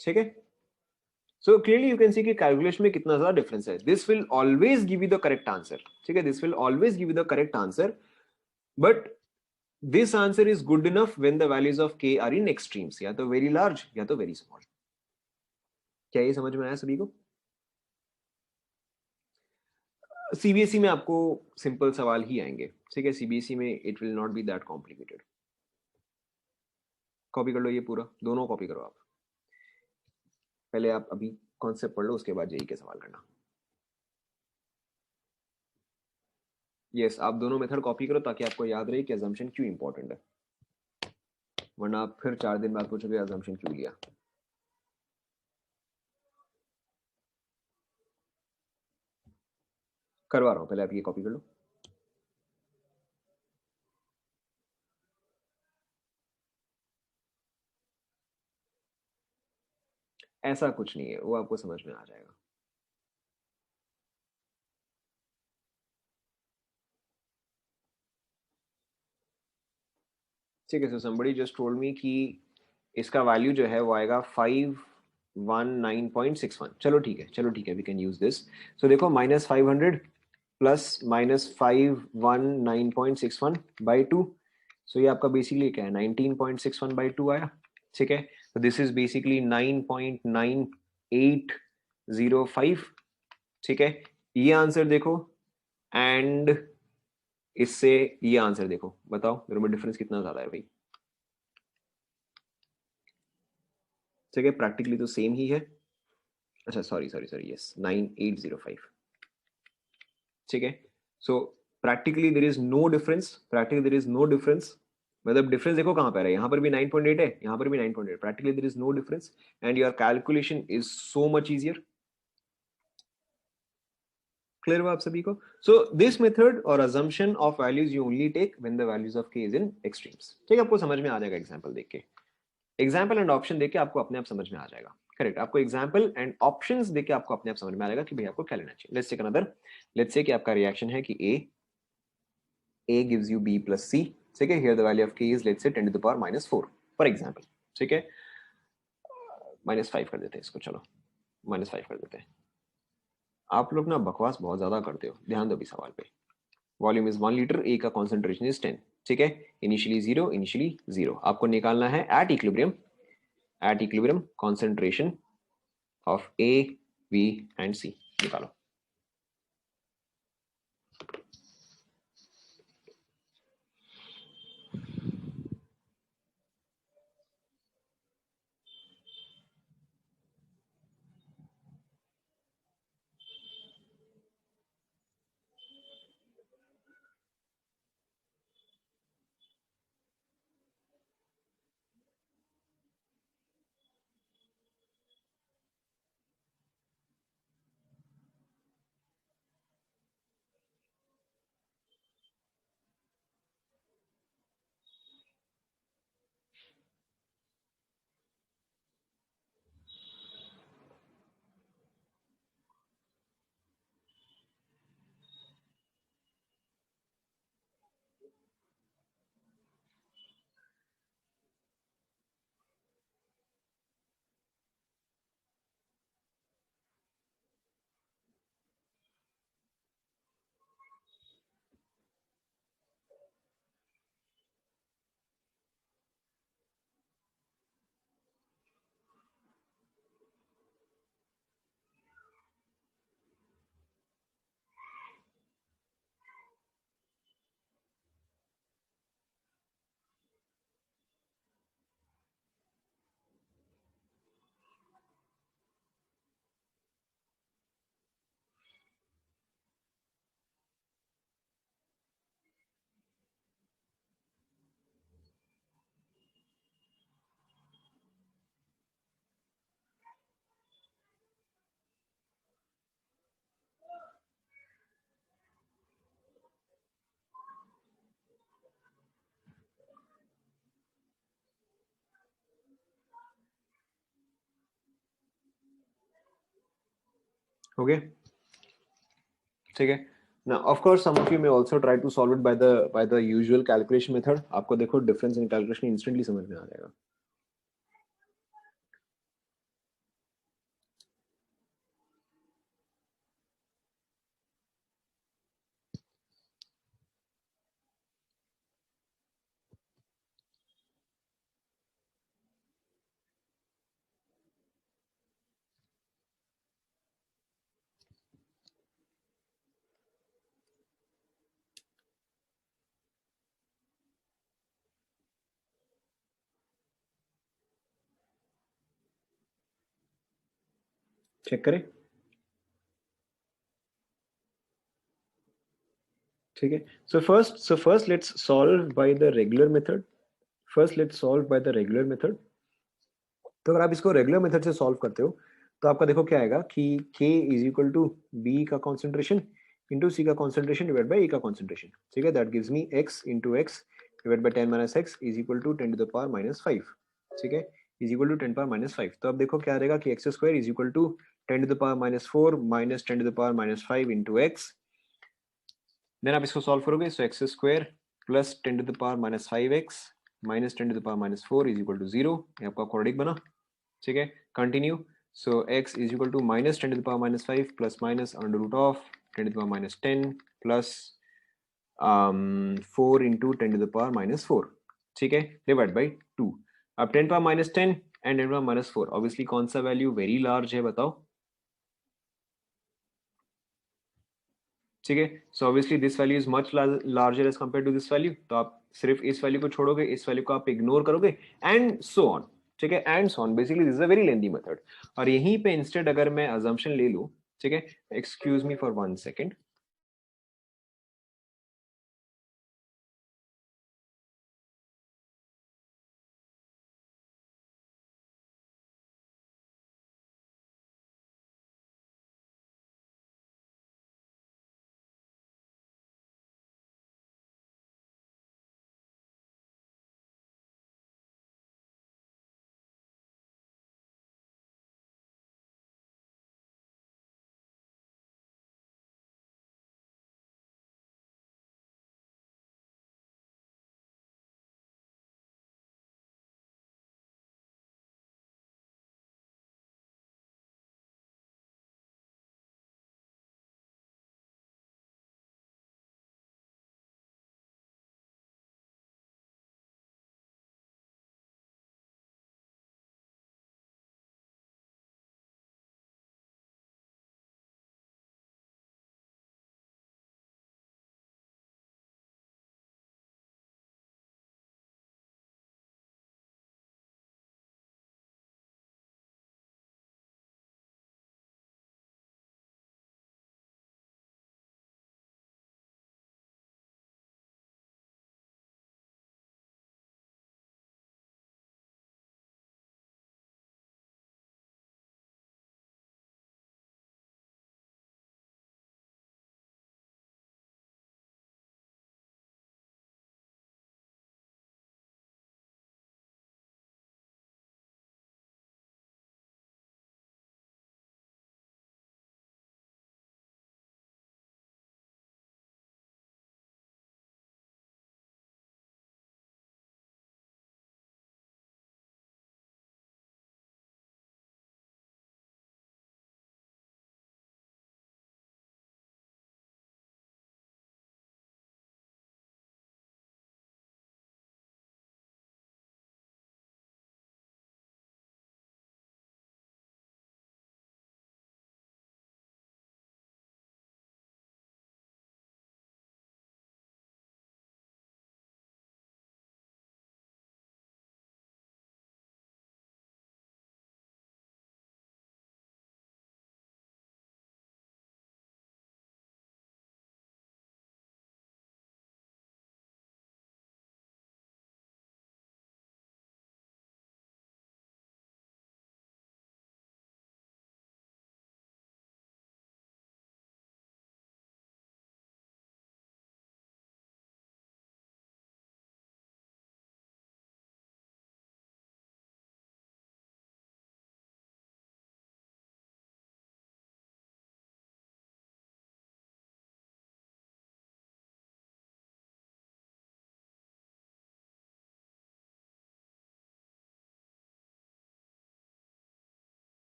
ठीक है. So clearly you can see कि कैलकुलेशन में कितना ज्यादा डिफरेंस है. This will always give you the correct answer, ठीक है, this will always give you the correct answer, but this answer is good enough when the values of k are in extremes, या तो very large या तो very small. क्या ये समझ में आया सभी को. सीबीएसई में आपको सिंपल सवाल ही आएंगे, ठीक है, सीबीएसई में it will not be that complicated. Copy कर लो ये पूरा, दोनों कॉपी करो आप. पहले आप अभी कॉन्सेप्ट पढ़ लो, उसके बाद जेई के सवाल करना. यस, आप दोनों मेथड कॉपी करो ताकि आपको याद रहे कि अजम्पशन क्यों इंपॉर्टेंट है, वरना आप फिर 4 दिन बाद पूछोगे अजम्पशन क्यों लिया. करवा रहा हूं, पहले आप ये कॉपी कर लो. ऐसा कुछ नहीं है, वो आपको समझ में आ जाएगा. ठीक है. सो somebody just told me कि इसका वैल्यू जो है वो आएगा 519.61. चलो ठीक है, चलो ठीक है, वी कैन यूज दिस. सो देखो माइनस 500 प्लस माइनस 519.61 बाई 2. सो ये आपका बेसिकली क्या है, 19.61 बाई 2 आया, ठीक है. तो दिस इज बेसिकली 9.9805, ठीक है. ये आंसर देखो एंड इससे ये आंसर देखो, बताओ मेरे में डिफरेंस कितना ज्यादा है भाई. ठीक है, प्रैक्टिकली तो सेम ही है. अच्छा सॉरी सॉरी सॉरी, यस 9805, ठीक है. So practically there is no difference, practically there is no difference. मतलब डिफरेंस देखो कहां पर है, यहां पर भी 9.8 है, यहां पर भी 9.8. Practically there is no difference and your calculation is so much easier. Clear हुआ आप सभी को. सो दिस मेथड और assumption of values you only take when the values of k is in extremes. ठीक है, आपको समझ में आ जाएगा एग्जांपल देख के. एग्जाम्पल एंड ऑप्शन देख के आपको अपने आप समझ में आ जाएगा. करेक्ट, आपको एग्जाम्पल एंड ऑप्शंस देख के आपको अपने आप समझ में आ जाएगा कि भाई आपको क्या लेना चाहिए. Let's take another. Let's say कि आपका रिएक्शन है कि a gives you b plus c, ठीक है. Here the value of k is let's say 10 to the power -4 for example, ठीक है. -5 कर देते हैं इसको, चलो -5 कर देते हैं. आप लोग ना बकवास बहुत ज्यादा करते हो, ध्यान दो भी सवाल पे. वॉल्यूम इज 1 लीटर, ए का कॉन्सेंट्रेशन इज 10, ठीक है। इनिशियली जीरो, आपको निकालना है at equilibrium concentration of A, B and C, निकालो। ओके, ठीक है ना। Of course some of you may also try to solve it by the usual calculation method. आपको देखो डिफरेंस इन कैलकुलेशन इंस्टेंटली समझ में आ जाएगा। चेक करें, ठीक है। So first let's solve by the regular method. तो अगर आप इसको रेगुलर मेथड से सॉल्व करते हो तो आपका देखो क्या आएगा कि k is equal to B का कॉन्सेंट्रेशन इंटू सी का कॉन्सेंट्रेशन डिवाइड बाई ए का कॉन्सेंट्रेशन, ठीक है। That gives me x into X divide by 10 minus x is equal to 10 to the power minus 5, ठीक है, is equal to 10 power minus 5। तो अब देखो क्या रहेगा कि X square is equal to 10 to the power minus 4 minus 10 to the power minus 5 into x. Then आप इसको सॉल्व करोगे, so x square plus 10 to the power minus 5x minus 10 to the power minus 4 is equal to 0। ये आपका quadratic बना, ठीक है। Continue, so x is equal to minus 10 to the power minus 5 plus minus under root of 10 to the power minus 10 plus 4 into 10 to the power minus 4, ठीक है, divide by 2। अब 10 power minus 10 and 10 power minus 4, obviously कौन सा value very large है बताओ, ठीक है। So obviously this value is much larger as compare to this value. तो आप सिर्फ इस वैल्यू को छोड़ोगे, इस वैल्यू को आप इग्नोर करोगे एंड सो ऑन, ठीक है, and so on. Basically this is a very lengthy method. और यहीं पे इंस्टेड अगर मैं अजम्पशन ले लूं, ठीक है, excuse me for 1 second.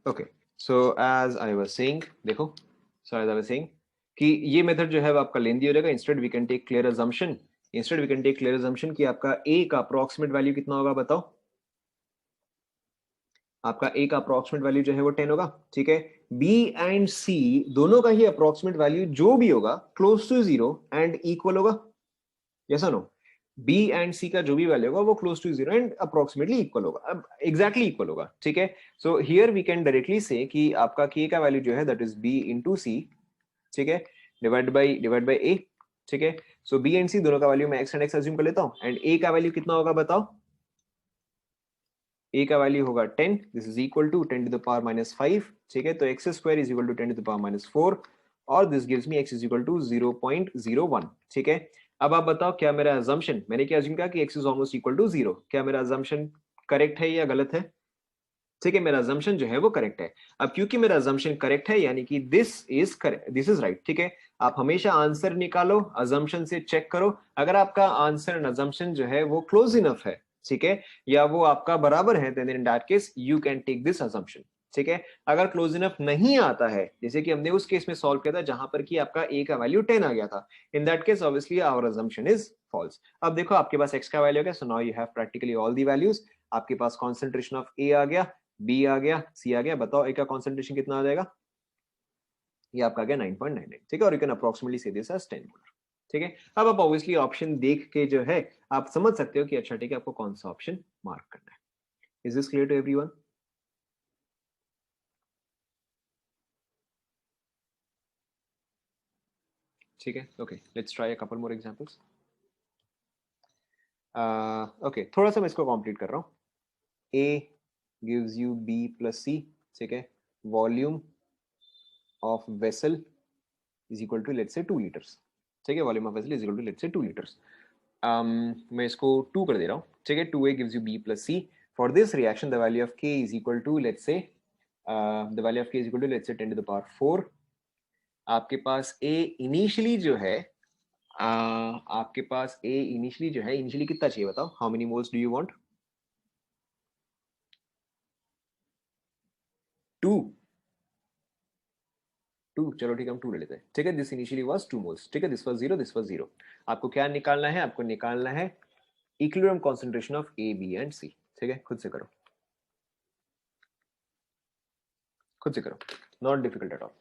Okay, so as I was saying, देखो, so as I was saying कि ये मेथड जो है वो आपका लेंदी हो जाएगा. Instead we can take clear assumption. Instead we can take clear assumption कि आपका ए का अप्रोक्सीमेट वैल्यू कितना होगा, बताओ. आपका ए का अप्रोक्सीमेट वैल्यू जो है वो 10 होगा. ठीक है. बी एंड सी दोनों का ही अप्रोक्सीमेट वैल्यू जो भी होगा close to zero and equal होगा. Yes no. B and C का जो भी वैल्यू होगा वो close to zero and approximately equal होगा. अब एग्जैक्टली इक्वल होगा. ठीक है. So here we can directly say कि आपका के का वैल्यू जो है that is B into C. ठीक है. Divide by A. ठीक है. सो बी एंड सी दोनों का वैल्यू मैं एक्स एंड एक्स अज्यूम कर लेता हूं. एंड ए का वैल्यू कितना होगा, बताओ. ए का वैल्यू होगा 10. This is equal to 10 to the power minus 5. ठीक है. तो X square is equal to 10 to the power minus 4 और this gives me X is equal to 0.01. ठीक है. अब आप बताओ क्या मेरा अजम्पशन, मैंने क्या अज्यूम किया कि X is almost equal to zero, क्या मेरा अजम्पशन करेक्ट है या गलत है? ठीक है. मेरा अजम्पशन जो है वो करेक्ट है. अब क्योंकि मेरा अजम्पशन करेक्ट है यानी कि this is correct, this is right. ठीक है. आप हमेशा आंसर निकालो, अजम्पशन से चेक करो. अगर आपका आंसर एंड अजम्पशन जो है वो क्लोज इनफ है, ठीक है, या वो आपका बराबर है, then in that case you can take this assumption. ठीक है. अगर क्लोज इनफ नहीं आता है, जैसे कि हमने उस केस में सॉल्व किया था जहां पर कि आपका ए का वैल्यू 10 आ गया था, in that case obviously our assumption is false. अब देखो आपके पास एक्स का वैल्यू आ गया, so now you have practically all the values. आपके पास कॉन्सेंट्रेशन ऑफ ए आ गया, बी आ गया, सी आ गया. बताओ ए का कॉन्सेंट्रेशन कितना आ जाएगा? ये आपका आ गया 9.99. ठीक है. और यू कैन अप्रोक्सीमेटली से दिस एज 10 मोलर. ठीक है. अब आप ऑब्वियसली ऑप्शन देख के जो है आप समझ सकते हो कि अच्छा ठीक है आपको कौन सा ऑप्शन मार्क करना है. Is this clear to everyone? ठीक है. Okay, let's try a couple more examples. Okay, थोड़ा सा मैं इसको कंप्लीट कर रहा हूँ. A gives you B plus C. ठीक है. Volume of vessel is equal to let's say 2 litres. ठीक है. Volume of vessel is equal to let's say 2 litres. मैं इसको 2 कर दे रहा हूँ. ठीक है. 2a gives you b plus c. For this reaction the value of k is equal to let's say the value of k is equal to let's say 10 to the power 4. आपके पास a initially जो है आपके पास a initially जो है, initially कितना चाहिए बताओ? How many moles do you want? 2. 2, चलो ठीक है हम 2 ले लेते हैं. ठीक है. This initially was 2 moles. ठीक है. This was 0, this was 0. आपको क्या निकालना है? आपको निकालना है equilibrium concentration of A B and C. ठीक है. खुद से करो, खुद से करो. Not difficult at all.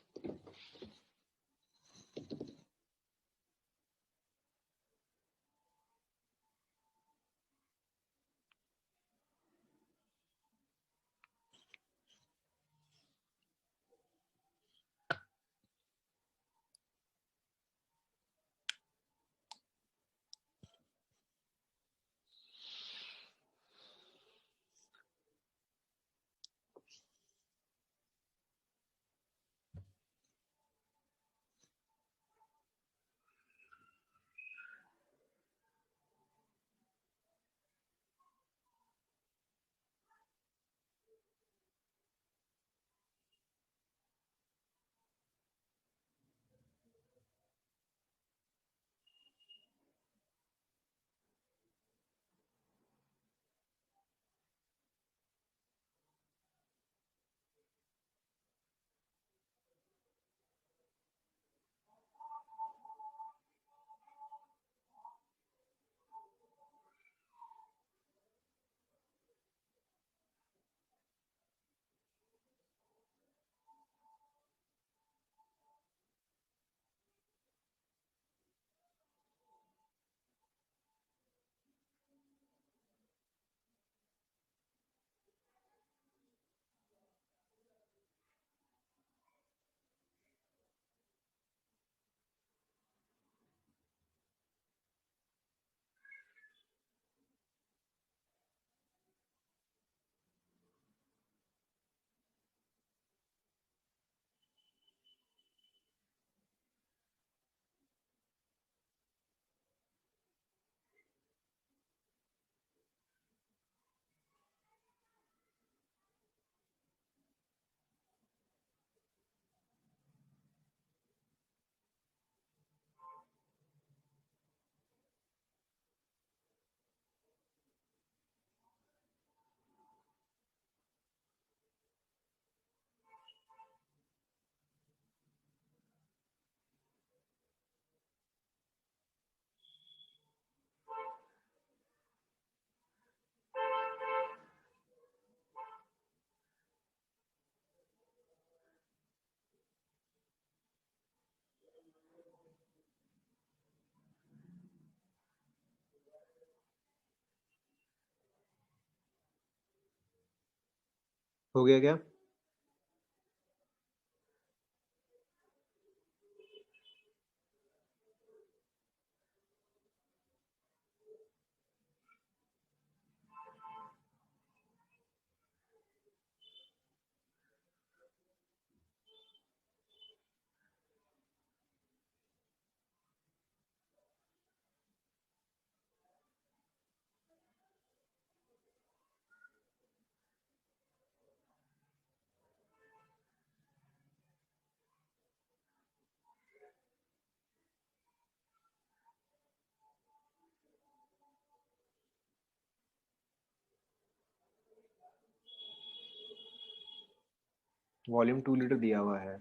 हो गया क्या? वॉल्यूम 2 लीटर दिया हुआ है।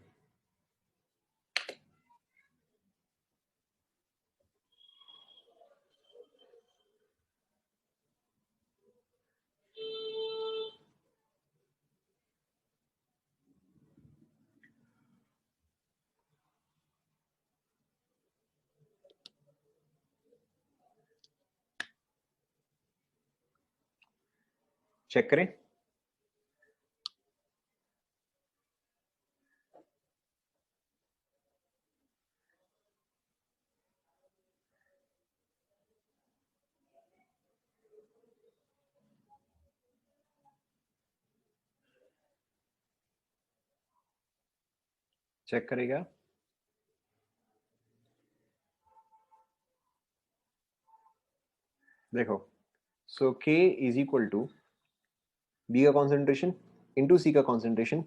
चेक करें। चेक करेगा। देखो, so K is equal to B का कॉन्सेंट्रेशन इंटू सी का concentration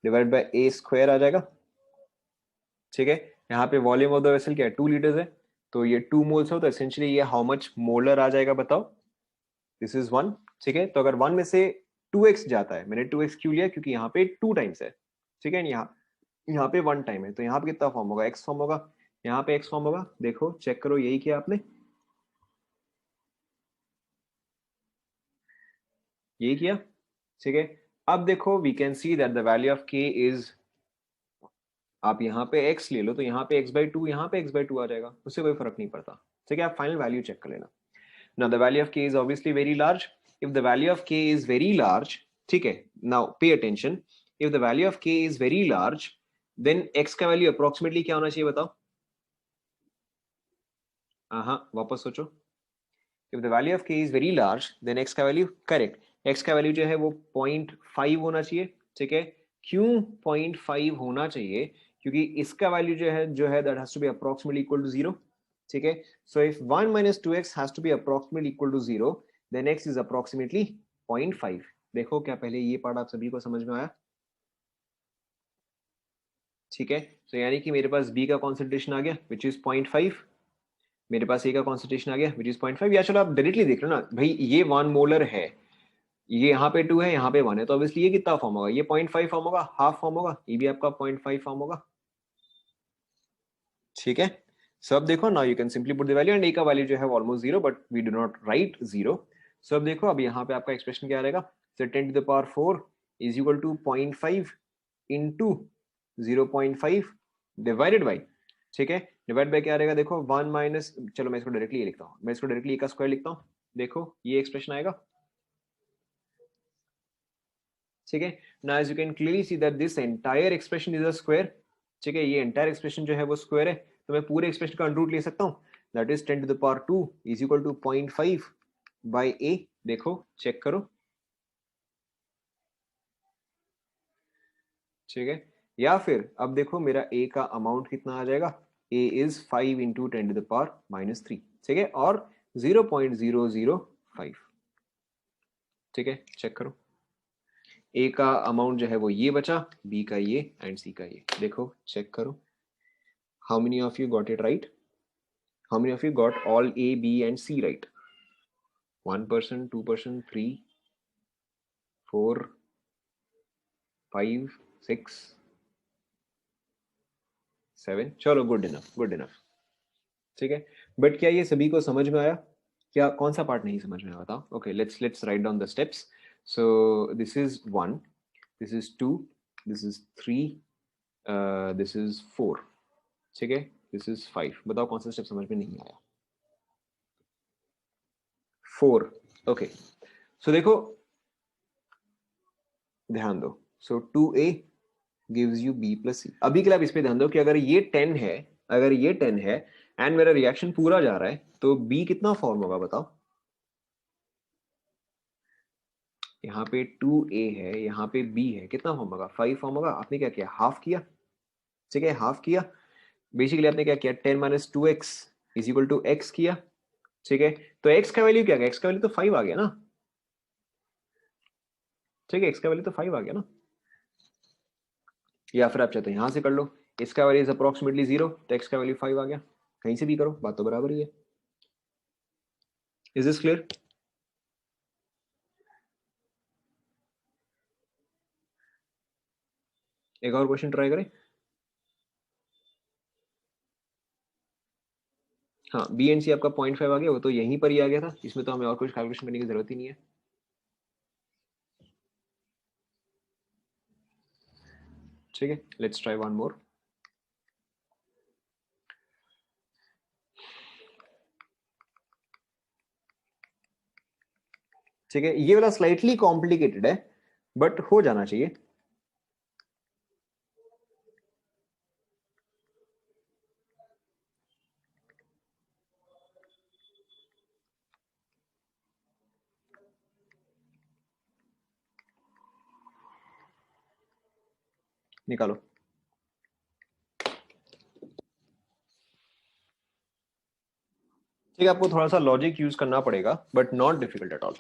divide by A square आ जाएगा। ठीक है, यहाँ पे वॉल्यूम ऑफ द वेसल क्या है, 2 लीटर्स है, तो ये 2 मोल्स हो, तो एसेंशियली ये हाउ मच मोलर आ जाएगा बताओ। This is 1। ठीक है, तो अगर 1 में से 2x जाता है, मैंने 2x क्यों लिया, क्योंकि यहाँ पे 2 टाइम्स है। ठीक है, यहाँ पे 1 टाइम है, तो यहाँ पे कितना फॉर्म होगा, x फॉर्म होगा, यहाँ पे x फॉर्म होगा। देखो चेक करो, यही किया आपने, यही किया। ठीक है, अब देखो we can see that the value of k is, आप यहाँ पे x ले लो तो यहाँ पे x/2, यहाँ पे x/2 आ जाएगा, उससे कोई फर्क नहीं पड़ता। ठीक है, आप फाइनल वैल्यू चेक कर लेना। Now the value of k is obviously very large. If the value of k is very large, ठीक है, now pay attention. If the value of k is very large, then x का value approximately क्या होना चाहिए बताओ? हाँ, वापस सोचो। If the value of k is very large, then x का वैल्यू, करेक्ट, x का वैल्यू जो है वो 0.5 होना चाहिए। ठीक है, क्यों 0.5 होना चाहिए? क्योंकि इसका वैल्यू जो है that has to be approximately equal to 0। ठीक है, so if 1 minus 2x has to be approximately equal to 0, then x is approximately 0.5। देखो क्या पहले ये पार्ट आप सभी को समझ में आया? ठीक है, तो यानी कि मेरे पास b का कॉन्सेंट्रेशन आ गया विच इज 0.5, मेरे पास a का कॉन्सेंट्रेशन आ गया विच इज 0.5। या चलो आप डायरेक्टली देख लो ना भाई, ये 1 मोलर है, ये यहाँ पे 2 है, यहाँ पे 1 है, तो ऑब्वियसली ये कितना फॉर्म होगा, ये 0.5 फॉर्म होगा, हाफ फॉर्म होगा, ये भी आपका 0.5 फॉर्म होगा। ठीक है, सो अब देखो, now you can simply put the value, and a का वैल्यू जो है almost 0, but we do not write 0। So अब देखो, अब यहाँ पे आपका एक्सप्रेशन क्या रहेगा, so 10⁴ is equal to 0.5 into 0.5 divided by, ठीक है, डिवाइड बाई क्या रहेगा, देखो 1 माइनस, चलो मैं इसको डायरेक्टली लिखता हूँ, मैं इसको डायरेक्टली का स्क्वायर लिखता हूँ। देखो ये एक्सप्रेशन आएगा। ठीक है, now as you can clearly see that this entire expression is a square. ठीक है, ये एंटायर एक्सप्रेशन जो है वो स्क्वायर है, तो मैं पूरे एक्सप्रेशन का अंडर रूट ले सकता हूँ, that is 10⁻² is equal to 0.5 by a। देखो चेक करो। ठीक है, या फिर अब देखो मेरा a का अमाउंट कितना आ जाएगा, a इज 5 इंटू 10⁻³ ठीक है, और 0.005। ठीक है, चेक करो, a का अमाउंट जो है वो ये बचा, b का ये एंड c का ये। देखो चेक करो, how many of you got it right, how many of you got all a b and c right? 1%, 2%, 3, 4, 5, 6, 7, चलो गुड इनफ, गुड इनफ। ठीक है, बट क्या ये सभी को समझ में आया? क्या कौन सा पार्ट नहीं समझ में आया बताओ? Okay, let's write down the steps. So this is 1, this is 2, this is 3, this is 4। ठीक है, दिस इज 5। बताओ कौन सा स्टेप समझ में नहीं आया? 4। ओके, सो देखो ध्यान दो, सो 2a gives you b plus c। अभी के लिए आप इस पे ध्यान दो कि अगर ये 10 है, अगर ये 10 है एंड मेरा रिएक्शन पूरा जा रहा है, तो b कितना फॉर्म होगा बताओ। यहाँ पे 2a है, यहाँ पे b है, कितना फॉर्म होगा? 5 फॉर्म होगा। आपने क्या किया? हाफ किया। ठीक है, हाफ किया। बेसिकली आपने क्या किया? 10 minus two X is equal to X किया। ठीक है, तो x का वैल्यू क्या गया? x का वैल्यू तो 5 आ गया ना। ठीक है, x का वैल्यू तो 5 आ गया ना। या फिर आप चाहते हैं यहां से कर लो, इसका वैल्यू इज अप्रोक्सीमेटली 0, तो x का वैल्यू 5 आ गया। कहीं से भी करो, बात तो बराबर ही है। Is this clear? एक और क्वेश्चन ट्राई करें। हाँ, बी एंड सी आपका 0.5 आ गया, वो तो यहीं पर ही आ गया था, इसमें तो हमें और कुछ कैलकुलेशन करने की जरूरत ही नहीं है। ठीक है, लेट्स ट्राई वन मोर। ठीक है, ये वाला स्लाइटली कॉम्प्लिकेटेड है बट हो जाना चाहिए। निकालो। ठीक है, आपको थोड़ा सा लॉजिक यूज करना पड़ेगा but not difficult at all.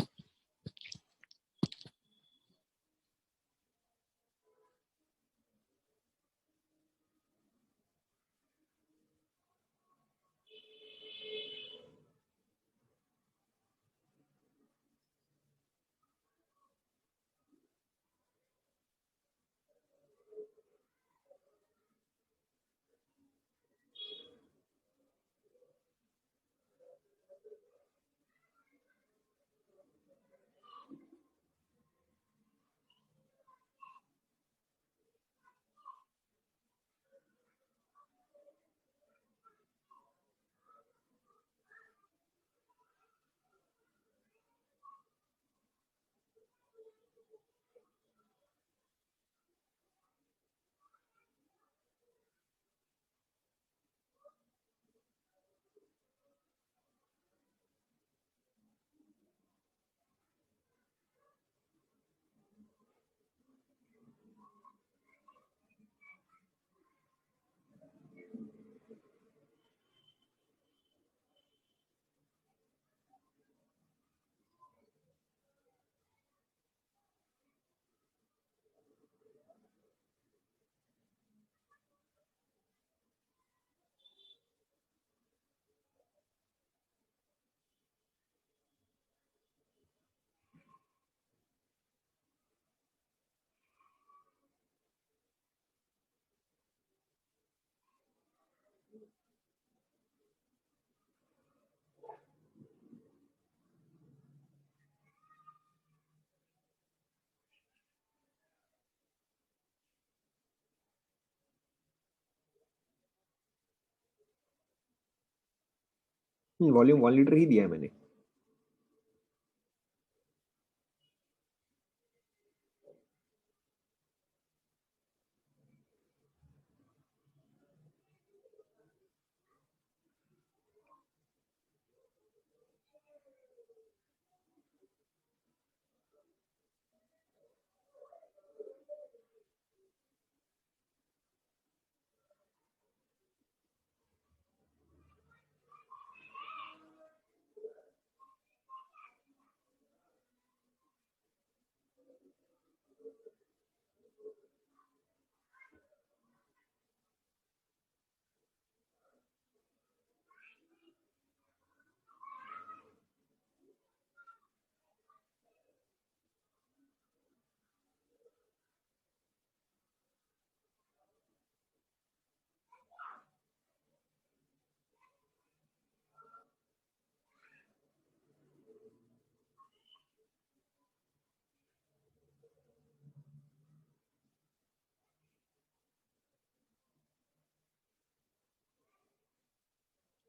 Volume 1 litre ही दिया है मैंने।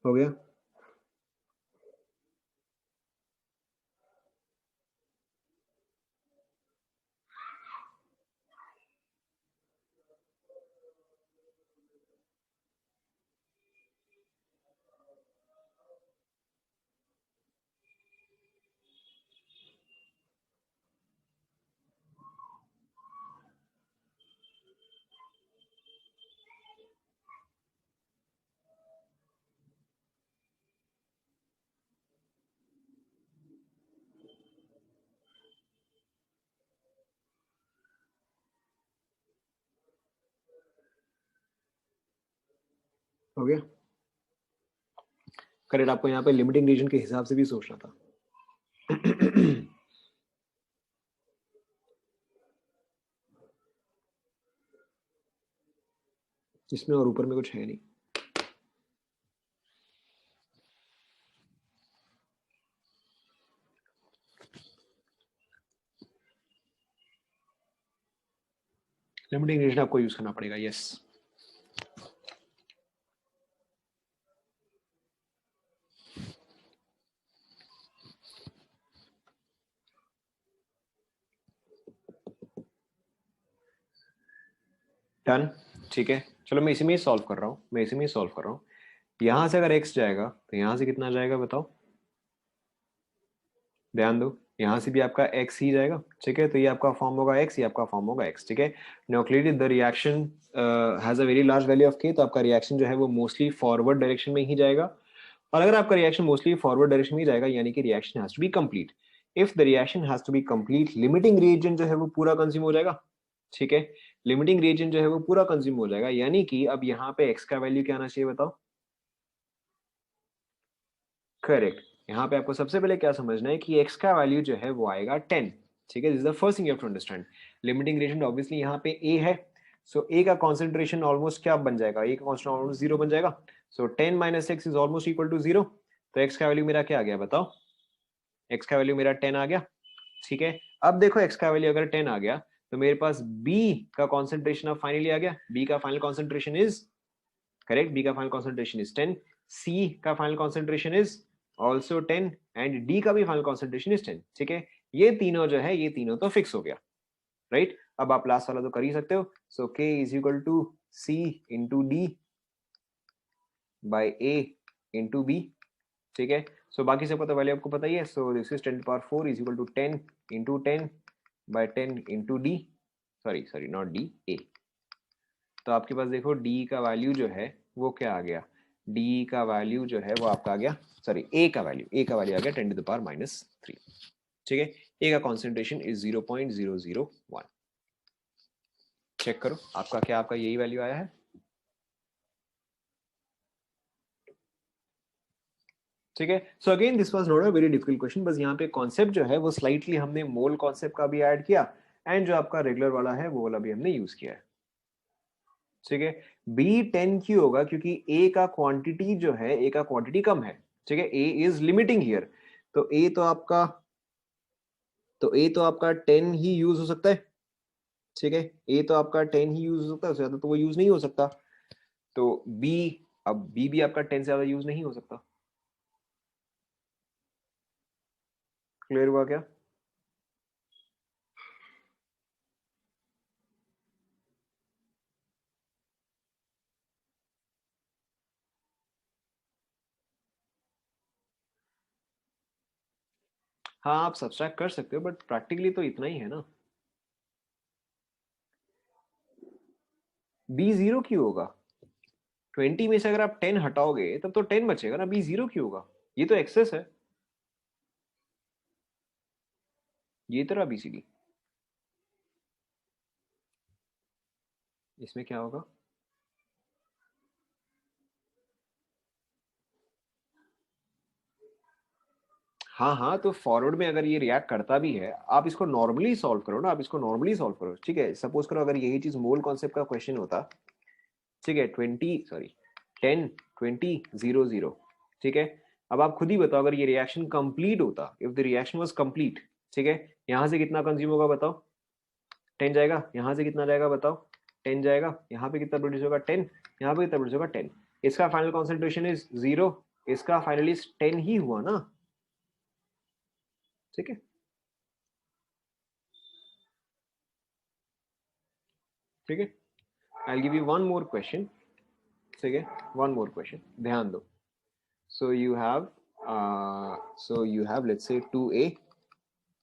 हो गया। हो गया करेक्ट। आपको यहाँ पे लिमिटिंग रीजन के हिसाब से भी सोचना था। इसमें और ऊपर में कुछ है नहीं। लिमिटिंग रीजन आपको यूज करना पड़ेगा। Yes done. ठीक है चलो मैं इसी में ही सॉल्व कर रहा हूँ, मैं इसी में ही सॉल्व कर रहा हूँ। यहां से अगर x जाएगा तो यहां से कितना जाएगा बताओ, ध्यान दो। यहाँ से भी आपका x ही जाएगा। ठीक है तो ये आपका फॉर्म होगा x, ये आपका फॉर्म होगा x। ठीक है now clearly the reaction has a very large value of k, तो आपका रिएक्शन जो है वो मोस्टली फॉरवर्ड डायरेक्शन में ही जाएगा। और अगर आपका रिएक्शन मोस्टली फॉरवर्ड डायरेक्शन में ही जाएगा यानी कि reaction has to be complete. If the reaction has to be complete, limiting reagent जो है वो पूरा कंज्यूम हो जाएगा। ठीक है लिमिटिंग रिएजेंट जो है वो पूरा कंज्यूम हो जाएगा, यानी कि अब यहाँ पे x का वैल्यू क्या आना चाहिए बताओ। करेक्ट। यहाँ पे आपको सबसे पहले क्या समझना है कि x का वैल्यू जो है वो आएगा 10। ठीक है this is the first thing you have to understand. Limiting relation obviously यहाँ पे a है, सो a का कॉन्सेंट्रेशन ऑलमोस्ट क्या बन जाएगा, a का कॉन्सेंट्रेशन ऑलमोस्ट 0 बन जाएगा। So 10 minus x is almost equal to 0। तो x का वैल्यू मेरा क्या आ गया बताओ, x का वैल्यू मेरा 10 आ गया। ठीक है अब देखो x का वैल्यू अगर 10 आ गया तो मेरे पास b का कॉन्सेंट्रेशन अब फाइनली आ गया। b का final concentration is correct, b का फाइनल कॉन्सेंट्रेशन इज 10, c का final concentration is also 10 and d का भी फाइनल कॉन्सेंट्रेशन इज 10। ठीक है ये तीनों जो है ये तीनों तो फिक्स हो गया राइट। अब आप लास्ट वाला तो कर ही सकते हो। So k is equal to c into D by a into b। ठीक है सो बाकी सबका तो वैल्यू आपको पता ही है। So this is 10 to power 4 is equal to 10 into 10 by 10 into D, sorry sorry not D, a। तो आपके पास देखो d का वैल्यू जो है वो क्या आ गया, d का वैल्यू जो है वो आपका आ गया, सॉरी a का वैल्यू आ गया 10 टू द पावर माइनस 3। ठीक है a का कॉन्सेंट्रेशन इज 0.001। चेक करो आपका क्या, आपका यही वैल्यू आया है। ठीक है so again this was not a very difficult question, बस यहाँ पे कॉन्सेप्ट जो है वो स्लाइटली हमने मोल कॉन्सेप्ट का भी ऐड किया एंड जो आपका रेगुलर वाला है वो वाला भी हमने यूज किया है। ठीक है बी 10 क्यों होगा, क्योंकि ए का क्वांटिटी जो है, ए का क्वांटिटी कम है। ठीक है ए इज लिमिटिंग हियर, तो ए तो आपका, तो ए तो आपका 10 ही यूज हो सकता है। ठीक है ए तो आपका 10 ही यूज हो सकता है, उससे ज्यादा तो वो यूज नहीं हो सकता। तो बी, अब बी भी आपका 10 से ज्यादा यूज नहीं हो सकता। क्लियर हुआ क्या। हाँ आप सब्सट्रैक्ट कर सकते हो बट प्रैक्टिकली तो इतना ही है ना। बी जीरो क्यों होगा, 20 में से अगर आप 10 हटाओगे तब तो 10 बचेगा ना, बी जीरो क्यों होगा, ये तो एक्सेस है। ये तरह बीसीडी, इसमें क्या होगा। हाँ हाँ तो फॉरवर्ड में अगर ये रिएक्ट करता भी है, आप इसको नॉर्मली सॉल्व करो ना, आप इसको नॉर्मली सॉल्व करो। ठीक है सपोज करो अगर यही चीज मोल कॉन्सेप्ट का क्वेश्चन होता, ठीक है 20 सॉरी 10 20 0 0। ठीक है अब आप खुद ही बताओ अगर ये रिएक्शन कंप्लीट होता, if the reaction was complete, ठीक है यहाँ से कितना कंज्यूम होगा बताओ, 10 जाएगा, यहाँ से कितना जाएगा बताओ, 10 जाएगा, यहाँ पे कितना प्रोड्यूस होगा 10, यहाँ पे कितना प्रोड्यूस होगा 10। इसका फाइनल कॉन्सेंट्रेशन इज 0, इसका फाइनली 10 ही हुआ ना। ठीक है ठीक है I give you one more question. ठीक है वन मोर क्वेश्चन ध्यान दो। So you have let's say 2a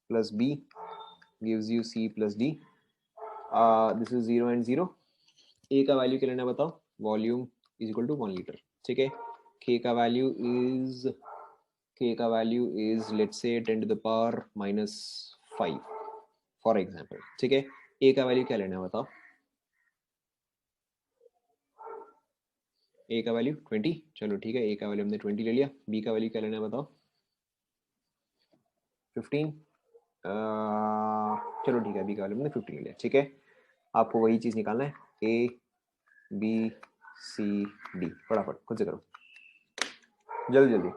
plus b gives you c plus d, this is 0 and 0। a का वैल्यू क्या लेना है बताओ, volume is equal to 1 litre. ठीक है k का वैल्यू इज, k का value is let's say 10 to the power minus 5 for example. ठीक है a का वैल्यू क्या लेना है बताओ। ए का वैल्यू 20, चलो ठीक है, ए का वैल्यू हमने 20 ले लिया, बी का वैल्यू क्या लेना है बताओ? 15, चलो ठीक है, बी का वैल्यू हमने 15 ले लिया, ठीक है। आपको वही चीज निकालना है, ए बी सी डी, फटाफट खुद से करो, जल्दी जल्दी।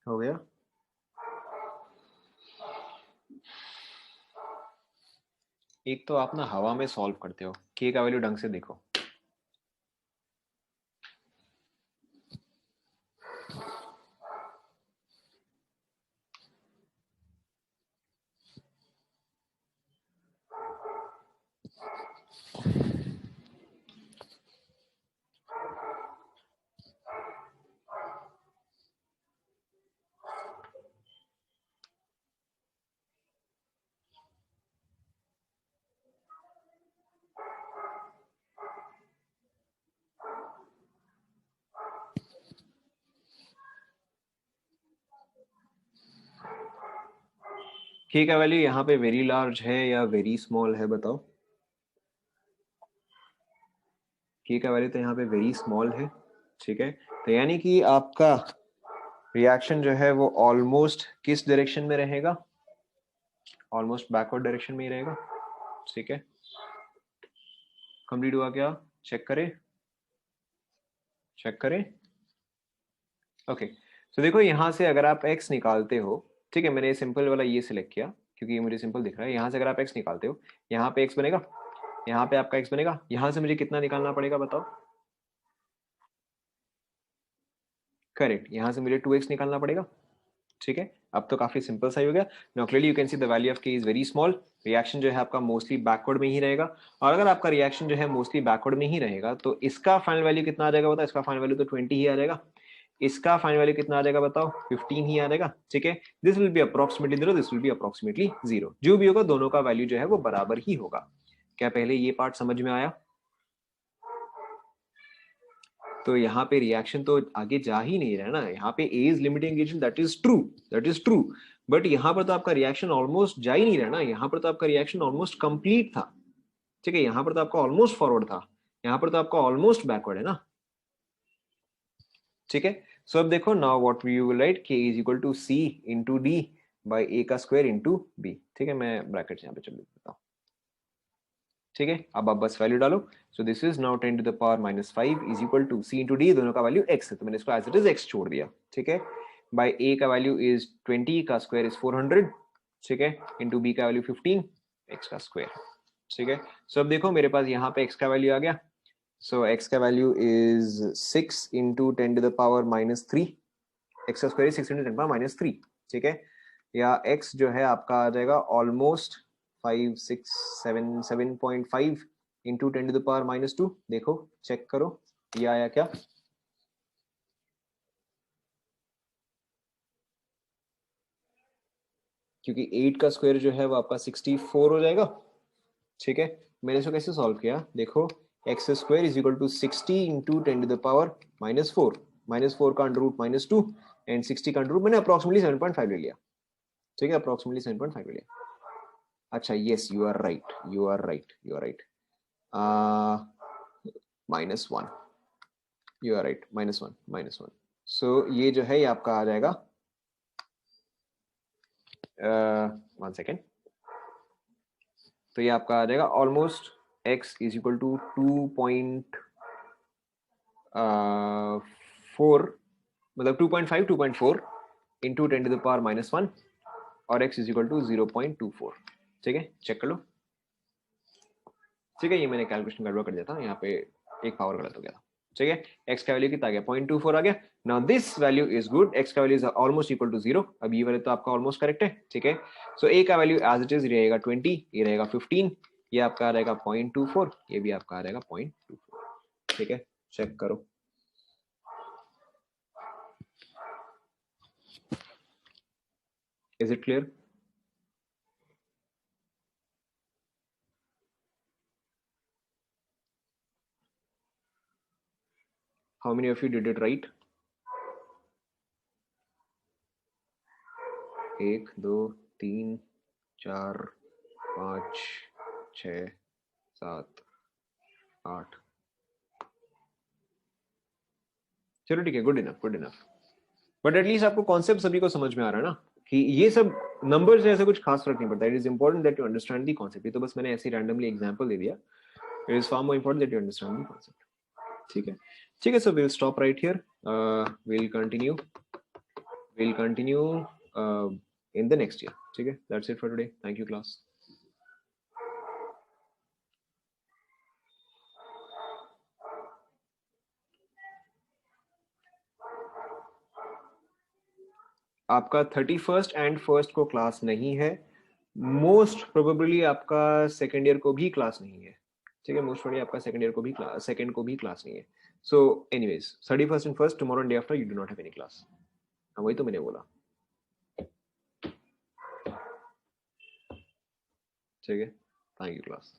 हो गया? एक तो आप ना हवा में सॉल्व करते हो, के का वैल्यू ढंग से देखो। के का वैल्यू यहाँ पे वेरी लार्ज है या वेरी स्मॉल है बताओ? के का वैल्यू तो यहाँ पे वेरी स्मॉल है, ठीक है। तो यानी कि आपका रिएक्शन जो है वो ऑलमोस्ट किस डायरेक्शन में रहेगा? ऑलमोस्ट बैकवर्ड डायरेक्शन में ही रहेगा, ठीक है। कंप्लीट हुआ क्या? चेक करें, चेक करें। ओके, तो देखो यहाँ से अगर आप x निकालते हो, ठीक है, मैंने सिंपल वाला ये सिलेक्ट किया क्योंकि ये मुझे सिंपल दिख रहा है। यहाँ से अगर आप x निकालते हो, यहाँ पे x बनेगा, यहाँ पे आपका x बनेगा, यहाँ से मुझे कितना निकालना पड़ेगा बताओ? करेक्ट, यहाँ से मुझे 2x निकालना पड़ेगा, ठीक है। अब तो काफी सिंपल सा ही हो गया। Now clearly you can see the value of k is very small. Reaction जो है आपका मोस्टली बैकवर्ड में ही रहेगा, और अगर आपका रिएक्शन जो है मोस्टली बैकवर्ड में ही रहेगा तो इसका फाइनल वैल्यू कितना आ जाएगा बताओ? इसका फाइनल वैल्यू तो 20 ही आ जाएगा। इसका फाइनल वैल्यू कितना आ जाएगा बताओ? 15 ही आ जाएगा, ठीक है। This will be approximately 0, this will be approximately 0। जो भी होगा दोनों का वैल्यू जो है वो बराबर ही होगा। क्या पहले ये पार्ट समझ में आया? तो यहाँ पे रिएक्शन तो आगे जा ही नहीं रहा है ना, यहाँ पे A is limiting agent, that is true, that is true. But यहाँ पर तो आपका रिएक्शन ऑलमोस्ट जा ही नहीं रहा ना, यहाँ पर तो आपका रिएक्शन ऑलमोस्ट कंप्लीट था, ठीक है। यहाँ पर तो आपका ऑलमोस्ट फॉरवर्ड था, यहाँ पर तो आपका ऑलमोस्ट बैकवर्ड है ना, ठीक है। सो अब देखो, now what we will write, K is equal to C into D by A का स्क्वायर इंटू बी, ठीक है। मैं ब्रैकेट यहाँ पे चल देता हूँ, ठीक है। अब आप बस वैल्यू डालो। So this is now 10 to the power -5 is equal to C into D, दोनों का वैल्यू x है, तो मैंने इसको एज इट इज x छोड़ दिया, ठीक है। बाय a का वैल्यू इज 20, का स्क्वायर इज 400, ठीक है, इंटू b का वैल्यू 15, x का स्क्वायर, ठीक है। सो अब देखो मेरे पास यहाँ पे x का वैल्यू आ गया, सो x का value is 6 into 10 to the power -3, x का स्क्वायर 6 इंटू 10 पावर -3, ठीक है, या x जो है आपका आ जाएगा almost 5 6 7 7.5 into 10 to the power -2, देखो चेक करो ये आया क्या, क्योंकि 8 का स्क्वायर जो है वो आपका 64 हो जाएगा, ठीक है। मैंने इसको कैसे सॉल्व किया, देखो X square is equal to 60 into 10 to the power -4, -4 का अंडर रूट -2 एंड 60 का अंडर रूट मैंने अप्रोक्सीमेटली 7.5 ले लिया, ठीक है, अप्रोक्सीमेटली 7.5 ले लिया। अच्छा yes you are right, you are right, you are right, -1, you are right, -1, so ये जो है ये आपका आ जाएगा 1 सेकेंड, तो ये आपका आ जाएगा almost x is equal to 2.4, मतलब 2.5 2.4 इंटू 10 टू द पावर -1 और x इज इक्वल टू 0.24, ठीक है, चेक कर लो, ठीक है। ये मैंने कैलकुलेशन गड़बड़ कर दिया था, यहाँ पे एक पावर गलत हो गया था, ठीक है। x का वैल्यू कितना आ गया, 0.24 आ गया। Now this value is good, x का value is almost equal to 0, अब ये वाले तो आपका ऑलमोस्ट करेक्ट है, ठीक है। सो a का वैल्यू एज इट इज रहेगा 20, ये रहेगा 15, ये आपका आ रहेगा 0.24, ये भी आपका आ रहेगा 0.24, ठीक है, चेक करो। Is it clear? How many of you did it right? 1 2 3 4 5 6 7 8, चलो ठीक है, good enough, good enough. But at least आपको कॉन्सेप्ट सभी को समझ में आ रहा है ना, कि ये सब नंबर से ऐसा कुछ खास फर्क नहीं पड़ता। It is important that you understand the concept. ये तो बस मैंने ऐसे रैंडमली एग्जांपल दे दिया, it is far more important that you understand the concept, ठीक है, ठीक है। So will stop right here, will continue in the next year, ठीक है। That's it for today, thank you class. आपका 31st एंड 1st को class नहीं है, मोस्ट प्रोबेबली आपका सेकेंड ईयर को भी क्लास नहीं है, ठीक है, मोस्ट प्रोबेबली आपका सेकेंड ईयर को भी सेकेंड को भी क्लास नहीं है। So anyways 31st and 1st tomorrow and day after you do not have any class, वही तो मैंने बोला, ठीक है, थैंक यू क्लास।